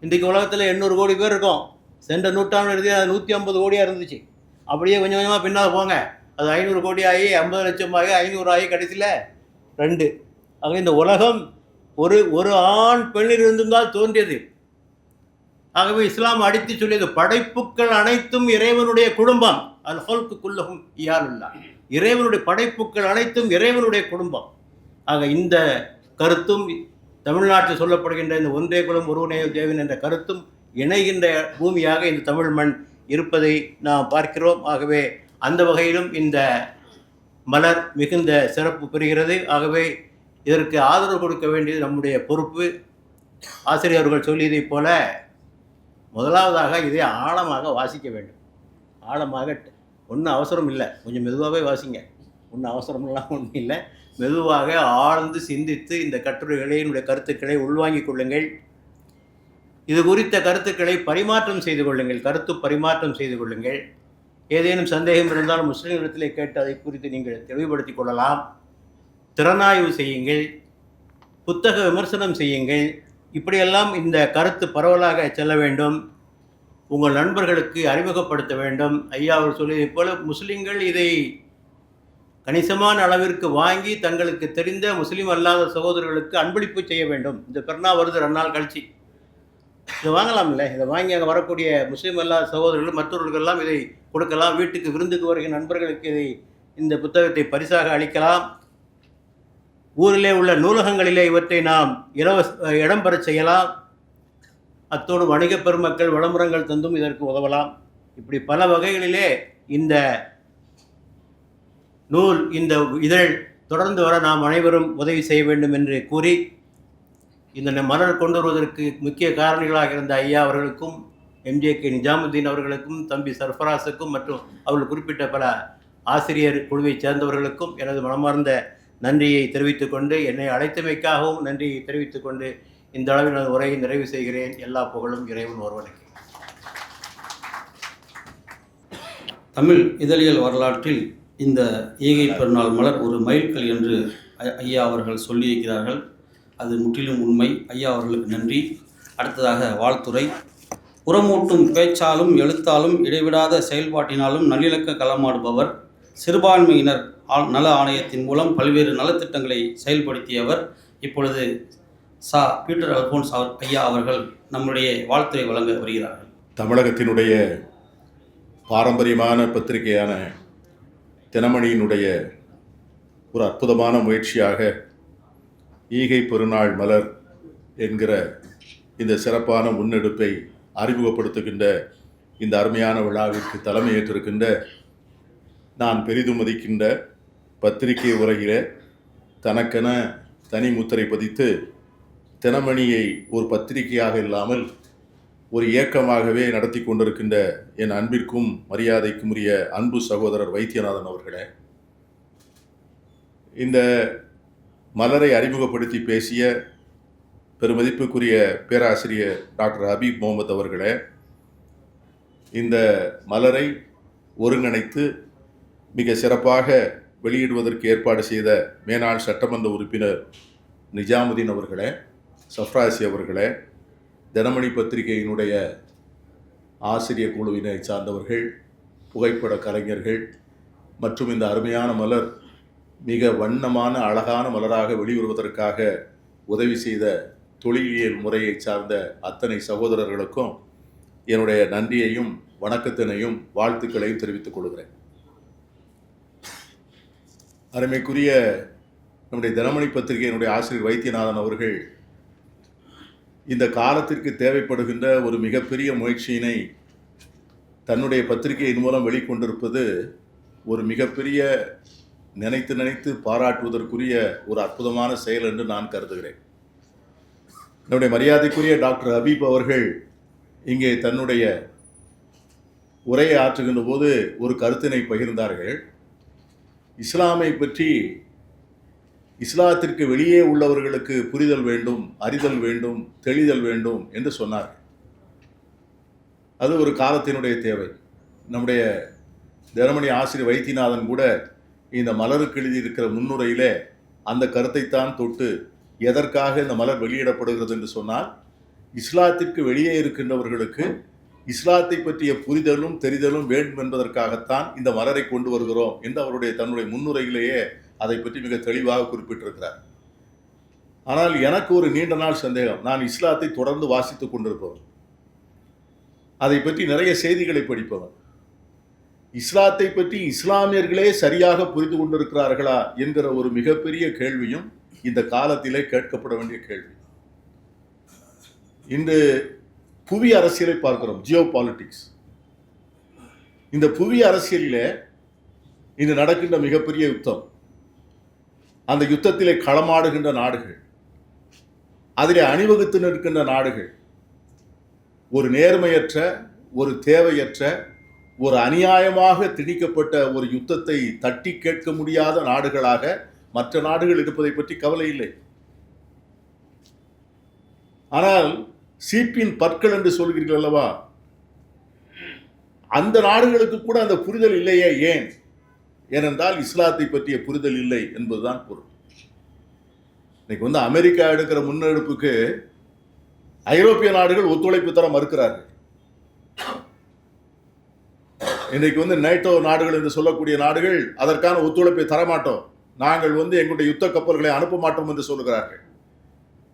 இன்றைக்கு உலகத்தில் 800 கோடி பேர் இருக்கோம். சென்ற நூற்றாண்டு இறுதி அது 150 கோடியாக இருந்துச்சு. அப்படியே கொஞ்சம் கொஞ்சமாக பின்னால் போங்க, அது 500 கோடி ஆகி 50 லட்சம் ஆகி 500 ஆகி கடைசியில் 2. ஆக இந்த உலகம் ஒரு ஆண் பெண்ணிலிருந்தால் தோன்றியது. ஆகவே இஸ்லாம் அடித்து சொல்லியது, படைப்புக்கள் அனைத்தும் இறைவனுடைய குடும்பம். அல் ஹல்கு குல்லஹும் இயாலுல்லா. இறைவனுடைய படைப்புக்கள் அனைத்தும் இறைவனுடைய குடும்பம். ஆக இந்த கருத்தும் தமிழ்நாட்டில் சொல்லப்படுகின்ற இந்த ஒன்றே குலம் ஒருவனே தேவன் என்ற கருத்தும் இணைகின்ற பூமியாக இந்த தமிழ் மண் இருப்பதை நாம் பார்க்கிறோம். ஆகவே அந்த வகையிலும் இந்த மலர் மிகுந்த சிறப்பு பெறுகிறது. ஆகவே இதற்கு ஆதரவு கொடுக்க வேண்டியது நம்முடைய பொறுப்பு. ஆசிரியர்கள் சொல்லியதைப் போல முதலாவதாக இதை ஆழமாக வாசிக்க வேண்டும். ஆழமாக ஒன்றும் அவசரம் இல்லை, கொஞ்சம் மெதுவாகவே வாசிங்க. ஒன்றும் அவசரமெல்லாம் ஒன்றும் இல்லை. மெதுவாக ஆழ்ந்து சிந்தித்து இந்த கட்டுரைகளை, என்னுடைய கருத்துக்களை உள்வாங்கிக் கொள்ளுங்கள். இது குறித்த கருத்துக்களை பரிமாற்றம் செய்து கொள்ளுங்கள், கருத்து பரிமாற்றம் செய்து கொள்ளுங்கள். ஏதேனும் சந்தேகம் இருந்தால் முஸ்லீம்களிடத்திலே கேட்டு அதை குறித்து நீங்கள் தெளிவுபடுத்திக் கொள்ளலாம். திறனாய்வு செய்யுங்கள், புத்தக விமர்சனம் செய்யுங்கள். இப்படியெல்லாம் இந்த கருத்து பரவலாக செல்ல வேண்டும். உங்கள் நண்பர்களுக்கு அறிமுகப்படுத்த வேண்டும். ஐயா அவர் சொல்லியதை போல முஸ்லீம்கள் இதை கணிசமான அளவிற்கு வாங்கி தங்களுக்கு தெரிந்த முஸ்லீம் அல்லாத சகோதரர்களுக்கு அன்பளிப்பு செய்ய வேண்டும். இந்த பெருநா வருது 2 நாள் கழிச்சு, இதை வாங்கலாம் இல்லை, இதை வாங்கி அங்கே வரக்கூடிய முஸ்லீம் அல்லாத சகோதரர்கள் மற்றவர்களுக்கெல்லாம் இதை கொடுக்கலாம். வீட்டுக்கு விருந்துக்கு வருகிற நண்பர்களுக்கு இதை இந்த புத்தகத்தை பரிசாக அளிக்கலாம். ஊரிலே உள்ள நூலகங்களிலே இவற்றை நாம் இடம்பெற செய்யலாம். அத்தோடு வணிக பெருமக்கள் விளம்பரங்கள் தந்தும் இதற்கு உதவலாம். இப்படி பல வகைகளிலே இந்த நூல், இந்த இதழ் தொடர்ந்து வர நாம் அனைவரும் உதவி செய்ய வேண்டும் என்று கூறி, இந்த மலர் கொண்டு வருவதற்கு முக்கிய காரணிகளாக இருந்த ஐயா அவர்களுக்கும், எம்ஜேகே நிஜாமுதீன் அவர்களுக்கும், தம்பி சர்ஃபராஸுக்கும் மற்றும் அவர்கள் குறிப்பிட்ட பல ஆசிரியர் குழுவைச் சேர்ந்தவர்களுக்கும் எனது மனமார்ந்த நன்றியை தெரிவித்துக் கொண்டு, என்னை அழைத்தமைக்காகவும் நன்றியை தெரிவித்துக் கொண்டு இந்த அளவில் உரையை நிறைவு செய்கிறேன். எல்லா புகழும் இறைவன் ஒருவனுக்கு. தமிழ் இதழியல் வரலாற்றில் இந்த ஈகை பெருநாள் மலர் ஒரு மைல்கல் என்று ஐயா அவர்கள் சொல்லியிருக்கிறார்கள். அது முற்றிலும் உண்மை. ஐயா அவர்களுக்கு நன்றி. அடுத்ததாக வாழ்த்துரை. உரமூட்டும் பேச்சாலும் எழுத்தாலும் இடைவிடாத செயல்பாட்டினாலும் நல்லிணக்க களமாடுபவர், சிறுபான்மையினர் நல ஆணையத்தின் மூலம் பல்வேறு நலத்திட்டங்களை செயல்படுத்தியவர். இப்பொழுது பீட்டர் அல்போன்ஸ் ஐயா அவர்கள் நம்முடைய வாழ்த்துரை வழங்க வருகிறார்கள். தமிழகத்தினுடைய பாரம்பரியமான பத்திரிகையான தினமணியினுடைய ஒரு அற்புதமான முயற்சியாக ஈகை பெருநாள் மலர் என்கிற இந்த சிறப்பான முன்னெடுப்பை அறிமுகப்படுத்துகின்ற இந்த அருமையான விழாவிற்கு தலைமையேற்றிருக்கின்ற நான் பெரிதும் மதிக்கின்ற பத்திரிகை உரையில தனக்கென தனி முத்திரை பதித்து தினமணியை ஒரு பத்திரிகையாக இல்லாமல் ஒரு இயக்கமாகவே நடத்தி கொண்டிருக்கின்ற என் அன்பிற்கும் மரியாதைக்கும் உரிய அன்பு சகோதரர் வைத்தியநாதன் அவர்களே, இந்த மலரை அறிமுகப்படுத்தி பேசிய பெருமதிப்புக்குரிய பேராசிரியர் டாக்டர் ஹபீப் முகமது அவர்களே, இந்த மலரை ஒருங்கிணைத்து மிக சிறப்பாக வெளியிடுவதற்கு ஏற்பாடு செய்த மேனாள் சட்டமன்ற உறுப்பினர் நிஜாமுதீன் அவர்களே, சஃப்ராசி அவர்களே, தினமணி பத்திரிகையினுடைய ஆசிரிய குழுவினை சார்ந்தவர்கள், புகைப்பட கலைஞர்கள் மற்றும் இந்த அருமையான மலர் மிக வண்ணமான அழகான மலராக வெளிவருவதற்காக உதவி செய்த தொழிலியல் முறையை சார்ந்த அத்தனை சகோதரர்களுக்கும் என்னுடைய நன்றியையும் வணக்கத்தினையும் வாழ்த்துக்களையும் தெரிவித்துக் கொள்கிறேன். அருமைக்குரிய நம்முடைய தினமணி பத்திரிகையினுடைய ஆசிரியர் வைத்தியநாதன் அவர்கள் இந்த காலத்திற்கு தேவைப்படுகின்ற ஒரு மிகப்பெரிய முயற்சியினை தன்னுடைய பத்திரிகையின் மூலம் வெளிக்கொண்டிருப்பது ஒரு மிகப்பெரிய நினைத்து பாராட்டுவதற்குரிய ஒரு அற்புதமான செயல் என்று நான் கருதுகிறேன். நம்முடைய மரியாதைக்குரிய டாக்டர் ஹபீப் அவர்கள் இங்கே தன்னுடைய உரையை ஆற்றுகின்ற போது ஒரு கருத்தினை பகிர்ந்தார்கள். இஸ்லாமை பற்றி இஸ்லாத்திற்கு வெளியே உள்ளவர்களுக்கு புரிதல் வேண்டும், அறிதல் வேண்டும், தெளிதல் வேண்டும் என்று சொன்னார்கள். அது ஒரு காலத்தினுடைய தேவை. நம்முடைய தினமணி ஆசிரியர் வைத்தியநாதன் கூட இந்த மலருக்கு எழுதியிருக்கிற முன்னுரையிலே அந்த கருத்தைத்தான் தொட்டு, எதற்காக இந்த மலர் வெளியிடப்படுகிறது என்று சொன்னால், இஸ்லாத்திற்கு வெளியே இருக்கின்றவர்களுக்கு இஸ்லாத்தை பற்றிய புரிதலும் தெரிதலும் வேண்டும் என்பதற்காகத்தான் இந்த மலரை கொண்டு வருகிறோம் என்று அவருடைய தன்னுடைய முன்னுரையிலேயே அதை பற்றி மிக தெளிவாக குறிப்பிட்டிருக்கிறார். ஆனால் எனக்கு ஒரு நீண்ட நாள் சந்தேகம். நான் இஸ்லாத்தை தொடர்ந்து வாசித்துக் கொண்டிருப்பவன், அதை பற்றி நிறைய செய்திகளை படிப்பவன். இஸ்லாத்தை பற்றி இஸ்லாமியர்களே சரியாக புரிந்து கொண்டிருக்கிறார்களா என்கிற ஒரு மிகப்பெரிய கேள்வியும் இந்த காலத்திலே கேட்கப்பட வேண்டிய கேள்வி. இன்று புவி அரசியலை பார்க்கிறோம், ஜியோ பாலிட்டிக்ஸ். இந்த புவி அரசியலிலே இன்று நடக்கின்ற மிகப்பெரிய யுத்தம், அந்த யுத்தத்திலே களமாடுகின்ற நாடுகள், அதிலே அணிவகுத்து நிற்கின்ற நாடுகள் ஒரு நேர்மையற்ற, ஒரு தேவையற்ற, ஒரு அநியாயமாக திணிக்கப்பட்ட ஒரு யுத்தத்தை தட்டி கேட்க முடியாத நாடுகளாக மற்ற நாடுகள் இருப்பதை பற்றி கவலை இல்லை. ஆனால் சீப்பின் பற்கள் என்று சொல்கிறீர்கள் அல்லவா, அந்த நாடுகளுக்கு கூட அந்த புரிதல் இல்லையே. ஏன்? ஏனென்றால் இஸ்லாத்தை பற்றிய புரிதல் இல்லை என்பதுதான் பொருள். இன்னைக்கு அமெரிக்கா எடுக்கிற முன்னெடுப்புக்கு ஐரோப்பிய நாடுகள் ஒத்துழைப்பு தர மறுக்கிறார்கள். இன்றைக்கு நேட்டோ நாடுகள் என்று சொல்லக்கூடிய நாடுகள் அதற்கான ஒத்துழைப்பை தரமாட்டோம், நாங்கள் எங்களுடைய யுத்த கப்பல்களை அனுப்ப மாட்டோம் என்று சொல்லுகிறார்கள்.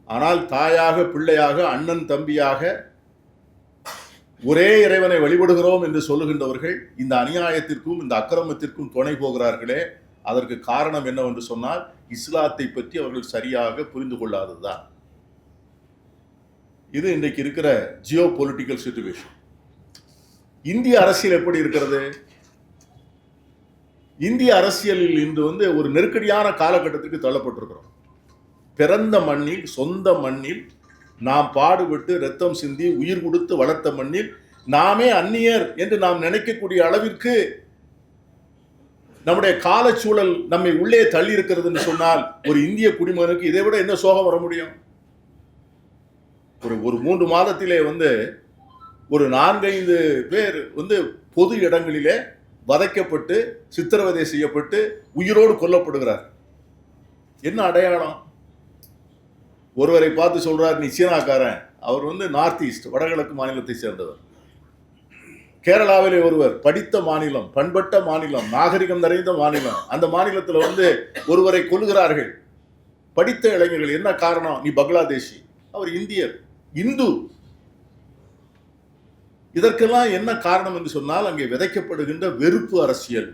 ஆனால் தாயாக, பிள்ளையாக, அண்ணன் தம்பியாக ஒரே இறைவனை வழிபடுகிறோம் என்று சொல்லுகின்றவர்கள் இந்த அநியாயத்திற்கும் இந்த அக்கிரமத்திற்கும் துணை போகிறார்களே, அதற்கு காரணம் என்னவென்று சொன்னால் இஸ்லாத்தை பற்றி அவர்கள் சரியாக புரிந்து கொள்ளாததுதான். இது இன்றைக்கு இருக்கிற ஜியோ பொலிட்டிக்கல் சிச்சுவேஷன். இந்திய அரசியல் எப்படி இருக்கிறது? இந்திய அரசியலில் இன்று ஒரு நெருக்கடியான காலகட்டத்துக்கு தள்ளப்பட்டிருக்கிறோம். பிறந்த மண்ணில், சொந்த மண்ணில் நாம் பாடுபட்டு ரத்தம் சிந்தி உயிர் கொடுத்து வளர்த்த மண்ணில் நாமே அந்நியர் என்று நாம் நினைக்கக்கூடிய அளவிற்கு நம்முடைய காலச்சூழல் நம்மை உள்ளே தள்ளி இருக்கிறது என்று சொன்னால் ஒரு இந்திய குடிமகனுக்கு இதை விட என்ன சோகம் வர முடியும்? ஒரு 3 மாதத்திலே ஒரு 4-5 பேர் பொது இடங்களிலே வதைக்கப்பட்டு சித்திரவதை செய்யப்பட்டு உயிரோடு கொல்லப்படுகிறார். என்ன அடையாளம்? ஒருவரை பார்த்து சொல்றார், நீ சீனாக்காரன். அவர் நார்த் ஈஸ்ட், வடகிழக்கு மாநிலத்தை சேர்ந்தவர். கேரளாவிலே ஒருவர், படித்த மாநிலம், பண்பட்ட மாநிலம், நாகரிகம் நிறைந்த மாநிலம், அந்த மாநிலத்தில் ஒருவரை கொல்லுகிறார்கள். படித்த இளைஞர்கள். என்ன காரணம்? நீ பங்களாதேஷி, அவர் இந்தியர், இந்து. இதற்கெல்லாம் என்ன காரணம் என்று சொன்னால் அங்கே விதைக்கப்படுகின்ற வெறுப்பு அரசியல்.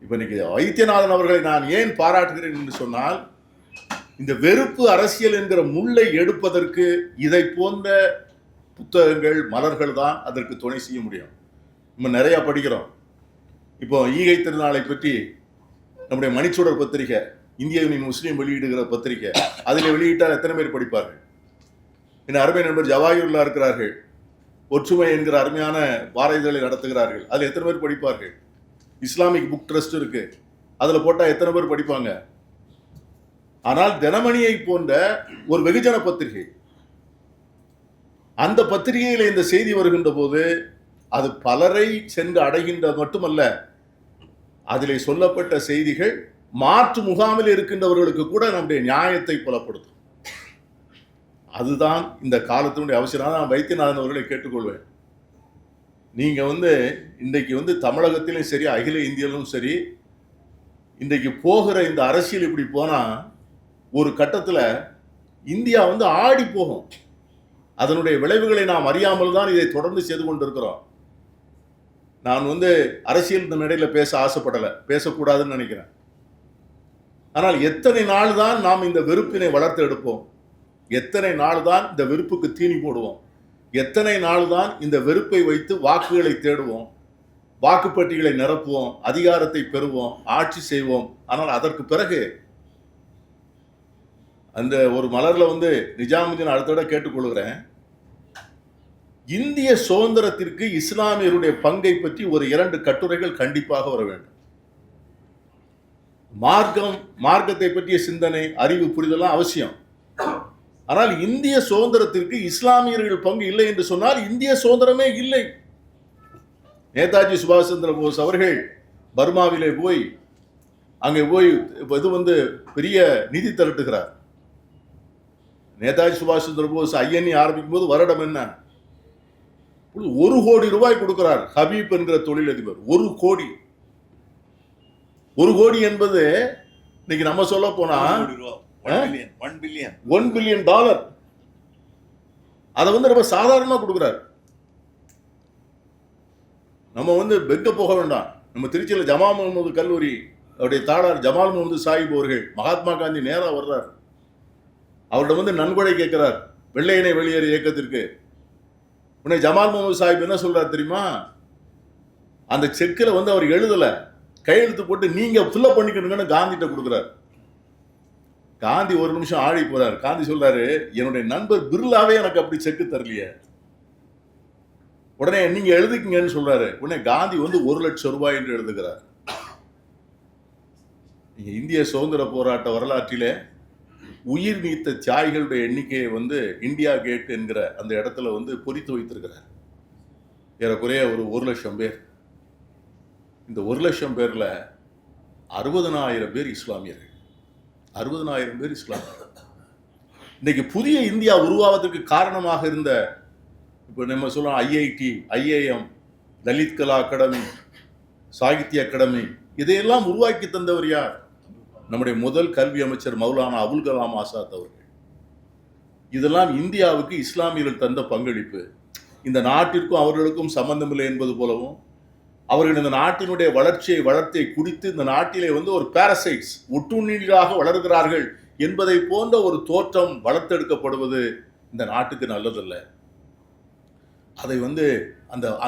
இப்ப இன்னைக்கு வைத்தியநாதன் அவர்களை நான் ஏன் பாராட்டுகிறேன் என்று சொன்னால், இந்த வெறுப்பு அரசியல் என்கிற முள்ளை எடுப்பதற்கு இதை போன்ற புத்தகங்கள், மலர்கள் தான் அதற்கு துணை செய்ய முடியும். நம்ம நிறைய படிக்கிறோம். இப்போ ஈகை திருநாளை பற்றி நம்முடைய மணிச்சுடர் பத்திரிகை, இந்திய யூனியன் முஸ்லீம் வெளியிடுகிற பத்திரிகை, அதில் வெளியிட்டால் எத்தனை பேர் படிப்பார்கள்? என் அருமை நண்பர் ஜவாஹிருல்லா இருக்கிறார்கள், ஒற்றுமை என்கிற அருமையான வார நடத்துகிறார்கள், அதில் எத்தனை பேர் படிப்பார்கள்? இஸ்லாமிக் புக் ட்ரஸ்ட் இருக்கு, அதில் போட்டால் எத்தனை பேர் படிப்பாங்க? ஆனால் தினமணியை போன்ற ஒரு வெகுஜன பத்திரிகை, அந்த பத்திரிகையில் இந்த செய்தி வருகின்ற போது அது பலரை சென்று அடைகின்ற மட்டுமல்ல, அதிலே சொல்லப்பட்ட செய்திகள் மாற்று முகாமில் இருக்கின்றவர்களுக்கு கூட நம்முடைய நியாயத்தை புலப்படுத்தும். அதுதான் இந்த காலத்தினுடைய அவசியம். நான் வைத்தியநாதன் அவர்களை கேட்டுக்கொள்வேன். நீங்கள் இன்றைக்கு தமிழகத்திலும் சரி, அகில இந்தியாவிலும் சரி, இன்றைக்கு போகிற இந்த அரசியல் இப்படி போனால் ஒரு கட்டத்தில் இந்தியா ஆடி போகும். அதனுடைய விளைவுகளை நாம் அறியாமல் தான் இதை தொடர்ந்து செய்து கொண்டிருக்கிறோம். நான் அரசியல் இந்த மேடையில் பேச ஆசைப்படலை, பேசக்கூடாதுன்னு நினைக்கிறேன். ஆனால் எத்தனை நாள் தான் நாம் இந்த வெறுப்பினை வளர்த்து எடுப்போம்? எத்தனை நாள் தான் இந்த வெறுப்புக்கு தீனி போடுவோம்? எத்தனை நாள் தான் இந்த வெறுப்பை வைத்து வாக்குகளை தேடுவோம், வாக்குப்பட்டிகளை நிரப்புவோம், அதிகாரத்தை பெறுவோம், ஆட்சி செய்வோம்? ஆனால் அதற்கு பிறகு அந்த ஒரு மலர்ல நிஜாமுதீன் அடுத்தோட கேட்டுக்கொள்கிறேன், இந்திய சுதந்திரத்திற்கு இஸ்லாமியருடைய பங்கை பற்றி ஒரு 2 கட்டுரைகள் கண்டிப்பாக வர வேண்டும். மார்க்கத்தை பற்றிய சிந்தனை, அறிவு, புரிதலாம் அவசியம். ஆனால் இந்திய சுதந்திரத்திற்கு இஸ்லாமியர்கள் பங்கு இல்லை என்று சொன்னால் இந்திய சுதந்திரமே இல்லை. நேதாஜி சுபாஷ் சந்திர போஸ் அவர்கள் பர்மாவிலே போய் அங்கே போய் பெரிய நிதி திரட்டுகிறார். நேதாஜி சுபாஷ் சந்திர போஸ் ஐஎன்இ ஆரம்பிக்கும் போது வருடம் என்ன, 1 கோடி ரூபாய் கொடுக்கிறார் ஹபீப் என்கிற தொழிலதிபர். 1 கோடி. 1 கோடி என்பது இன்னைக்கு நம்ம சொல்ல போனா $1 பில்லியன். அதை ரொம்ப சாதாரணமா கொடுக்கிறார். நம்ம பெக்க போக வேண்டாம். நம்ம திருச்சியில் ஜமால் முகமது கல்லூரி அவருடைய தாளார் ஜமால் முகமது சாஹிப் அவர்கள் மகாத்மா காந்தி நேரா வர்றார். அவரிடம் நன்கொடை கேட்கிறார் வெள்ளையனை வெளியேறு இயக்கத்திற்கு. உடனே ஜமால் முகமது சாஹிப் என்ன சொல்றார் தெரியுமா? அந்த செக்கில் அவர் எழுதல, கையெழுத்து போட்டு நீங்க ஃபில்அப் பண்ணிக்கணுங்கன்னு காந்திகிட்ட கொடுக்குறார். காந்தி ஒரு நிமிஷம் ஆழி போறார். காந்தி சொல்றாரு, என்னுடைய நண்பர் பிர்லாவே எனக்கு அப்படி செக்கு தரலையே, உடனே நீங்க எழுதிக்கீங்கன்னு சொல்றாரு. உடனே காந்தி 1 லட்சம் ரூபாய் என்று எழுதுகிறார். இந்திய சுதந்திர போராட்ட வரலாற்றிலே உயிர் நீத்த தியாகிகளுடைய எண்ணிக்கையை இந்தியா கேட் என்கிற அந்த இடத்துல பொறித்து வைத்திருக்கிறார். ஏறக்குறைய ஒரு 1 லட்சம் பேர். இந்த 1 லட்சம் பேர்ல 60,000 பேர் இஸ்லாமியர்கள். 60,000 பேர் இஸ்லாமியர்கள். இன்னைக்கு புதிய இந்தியா உருவாவதற்கு காரணமாக இருந்த, இப்போ நம்ம சொல்லலாம் ஐஐடி, ஐஏஎம், லலித் கலா அகாடமி, சாகித்ய அகாடமி, இதையெல்லாம் உருவாக்கி தந்தவர் யார்? நம்முடைய முதல் கல்வி அமைச்சர் மௌலானா அபுல் கலாம் ஆசாத் அவர்கள். இதெல்லாம் இந்தியாவுக்கு இஸ்லாமியர்கள் தந்த பங்களிப்பு. இந்த நாட்டிற்கும் அவர்களுக்கும் சம்பந்தமில்லை என்பது போலவும், அவர்கள் இந்த நாட்டினுடைய வளர்ச்சியை குடித்து இந்த நாட்டிலே ஒரு பாரசைட்ஸ், ஒட்டுண்ணிகளாக வளர்கிறார்கள் என்பதை போன்ற ஒரு தோற்றம் வளர்த்தெடுக்கப்படுவது இந்த நாட்டுக்கு நல்லதல்ல. அதை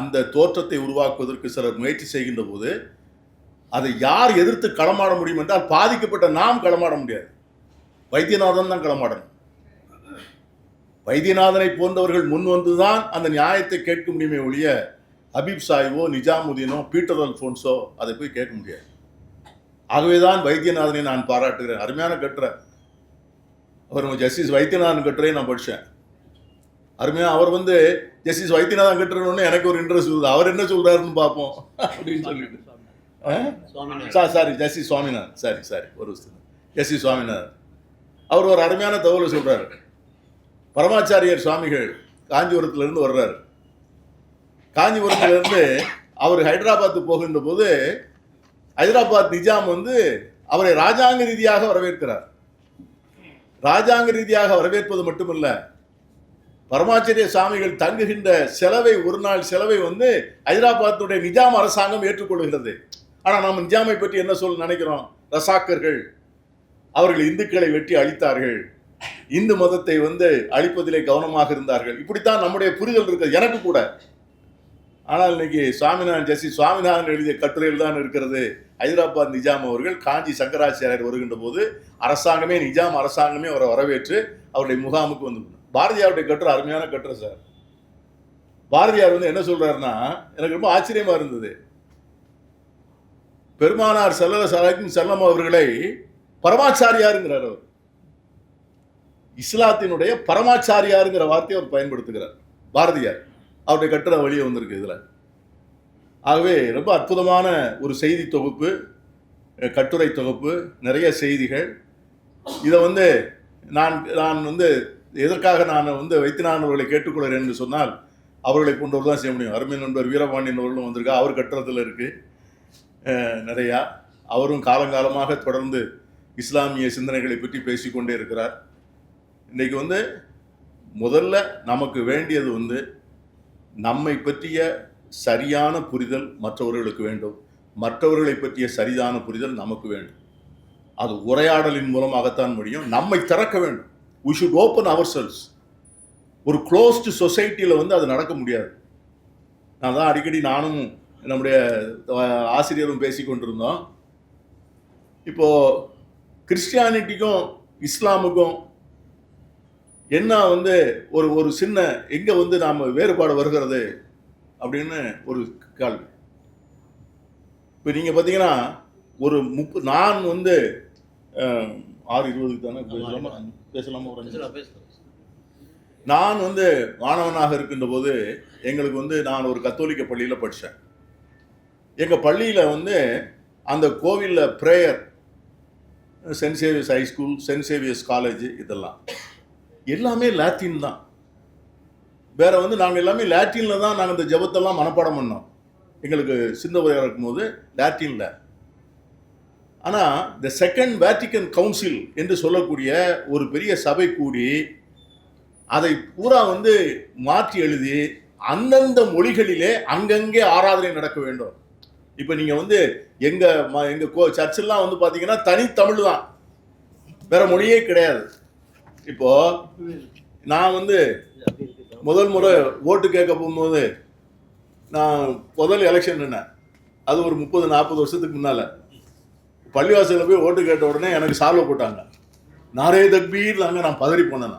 அந்த தோற்றத்தை உருவாக்குவதற்கு சிலர் முயற்சி செய்கின்ற போது அதை யார் எதிர்த்து களமாட முடியும் என்றால் பாதிக்கப்பட்ட நாம் களமாட முடியாது. வைத்தியநாதன் தான் களமாடணும். வைத்தியநாதனை போன்றவர்கள் முன் வந்துதான் அந்த நியாயத்தை கேட்க முடியுமே ஒழிய ஹபீப் சாஹிபோ, நிஜாமுதீனோ, பீட்டர் அல்போன்ஸோ அதை போய் கேட்க முடியாது. ஆகவேதான் வைத்தியநாதனை நான் பாராட்டுகிறேன். அருமையான கட்டுரை. அவர் ஜஸ்டிஸ் வைத்தியநாதன் கட்டுரையை நான் படித்தேன். அருமையாக அவர் ஜஸ்டிஸ் வைத்தியநாதன் கட்டுறன்னு எனக்கு ஒரு இன்ட்ரெஸ்ட் இருக்குது. அவர் என்ன சொல்றாருன்னு பார்ப்போம் அப்படின்னு சொல்லிட்டு சாரி ஜஸ்டிஸ் சுவாமிநாதன் சாரி ஒரு ஜஸ்டிஸ் சுவாமிநாதன் அவர் ஒரு அருமையான தகவலை சொல்றாரு. பரமாச்சாரியர் சுவாமிகள் காஞ்சிபுரத்திலிருந்து வர்றாரு. காஞ்சிபுரத்திலிருந்து அவர் ஹைதராபாத்து போகின்ற போது ஹைதராபாத் நிஜாம் அவரை ராஜாங்க ரீதியாக வரவேற்கிறார். ராஜாங்க ரீதியாக வரவேற்பது மட்டுமல்ல, பரமாச்சாரிய சுவாமிகள் தங்குகின்ற செலவை, ஒரு நாள் செலவை ஹைதராபாத்துடைய நிஜாம் அரசாங்கம் ஏற்றுக்கொள்கிறது. ஆனால் நம்ம நிஜாமை பற்றி என்ன சொல்ல நினைக்கிறோம்? ரசாக்கர்கள், அவர்கள் இந்துக்களை வெட்டி அழித்தார்கள், இந்து மதத்தை அழிப்பதிலே கவனமாக இருந்தார்கள். இப்படித்தான் நம்முடைய புரிதல் இருக்கிறது, எனக்கு கூட. ஆனால் இன்னைக்கு ஜஸ்டிஸ் சுவாமிநாதன் எழுதிய கட்டுரையில் தான் இருக்கிறது. ஹைதராபாத் நிஜாம் அவர்கள் காஞ்சி சங்கராச்சாரியர் வருகின்ற போது நிஜாம் அரசாங்கமே அவரை வரவேற்று அவருடைய முகாமுக்கு பாரதியாருடைய கட்டுரை அருமையான கட்டுரை சார். பாரதியார் என்ன சொல்றாருன்னா, எனக்கு ரொம்ப ஆச்சரியமா இருந்தது. பெருமானார் செல்லம் அவர்களை பரமாச்சாரியாருங்கிறார். அவர் இஸ்லாத்தினுடைய பரமாச்சாரியாருங்கிற வார்த்தையை அவர் பயன்படுத்துகிறார் பாரதியார். அவருடைய கட்டுரை வெளியே வந்திருக்கு இதுல. ஆகவே ரொம்ப அற்புதமான ஒரு செய்தி தொகுப்பு, கட்டுரை தொகுப்பு, நிறைய செய்திகள். இதை நான் எதற்காக நான் வந்து வைத்தியநாதன் அவர்களை கேட்டுக்கொள்கிறேன் என்று சொன்னால் அவர்களை கொண்டு தான் செய்ய முடியும். அருமை நண்பர் வீரபாண்டியன் அவர்களும் வந்திருக்கா, அவர் கட்டுறத்தில் இருக்குது நிறையா. அவரும் காலங்காலமாக தொடர்ந்து இஸ்லாமிய சிந்தனைகளை பற்றி பேசிக்கொண்டே இருக்கிறார். இன்றைக்கு வந்து முதல்ல நமக்கு வேண்டியது வந்து நம்மை பற்றிய சரியான புரிதல் மற்றவர்களுக்கு வேண்டும், மற்றவர்களை பற்றிய சரியான புரிதல் நமக்கு வேண்டும். அது உரையாடலின் மூலமாகத்தான் முடியும். நம்மை திறக்க வேண்டும். we should open ourselves. ஒரு க்ளோஸ்டு சொசைட்டியில் வந்து அது நடக்க முடியாது. நான் தான் அடிக்கடி நானும் நம்முடைய ஆசிரியரும் பேசி கொண்டிருந்தோம். இப்போது கிறிஸ்டியானிட்டிக்கும் இஸ்லாமுக்கும் என்ன வந்து ஒரு சின்ன எங்கே வந்து நாம் வேறுபாடு வருகிறது அப்படின்னு ஒரு கேள்வி. இப்போ நீங்கள் பார்த்தீங்கன்னா ஒரு நான் வந்து 6:20 தானே பேசலாமா? நான் வந்து மாணவனாக இருக்கின்ற போது எங்களுக்கு வந்து நான் ஒரு கத்தோலிக்க பள்ளியில் படித்தேன். எங்கள் பள்ளியில் வந்து அந்த கோவிலில் prayer, Saint Xavier's high school, Saint Xavier's college, இதெல்லாம் எல்லாமே லாத்தின் தான். வேற வந்து நாங்கள் எல்லாமே லாட்டினில் தான் நாங்கள் இந்த ஜபத்தெல்லாம் மனப்பாடம் பண்ணோம். எங்களுக்கு சின்ன வரையாக இருக்கும்போது லாட்டினில். ஆனால் த செகண்ட் வேட்டிக்கன் கவுன்சில் என்று சொல்லக்கூடிய ஒரு பெரிய சபை கூடி அதை பூரா வந்து மாற்றி எழுதி அந்தந்த மொழிகளிலே அங்கங்கே ஆராதனை நடக்க வேண்டும். இப்போ நீங்கள் வந்து எங்கள் சர்ச்செல்லாம் வந்து பார்த்தீங்கன்னா தனித்தமிழ் தான், வேற மொழியே கிடையாது. இப்போ நான் வந்து முதல் முறை ஓட்டு கேட்க போகும்போது நான் முதல் எலெக்ஷன் நின்னேன். அது ஒரு 30-40 வருஷத்துக்கு முன்னால். பள்ளிவாசலில் போய் ஓட்டு கேட்ட உடனே எனக்கு சால்வை போட்டாங்க. நாரே தக்பீர்லாங்க. நான் பதறி போனேன்.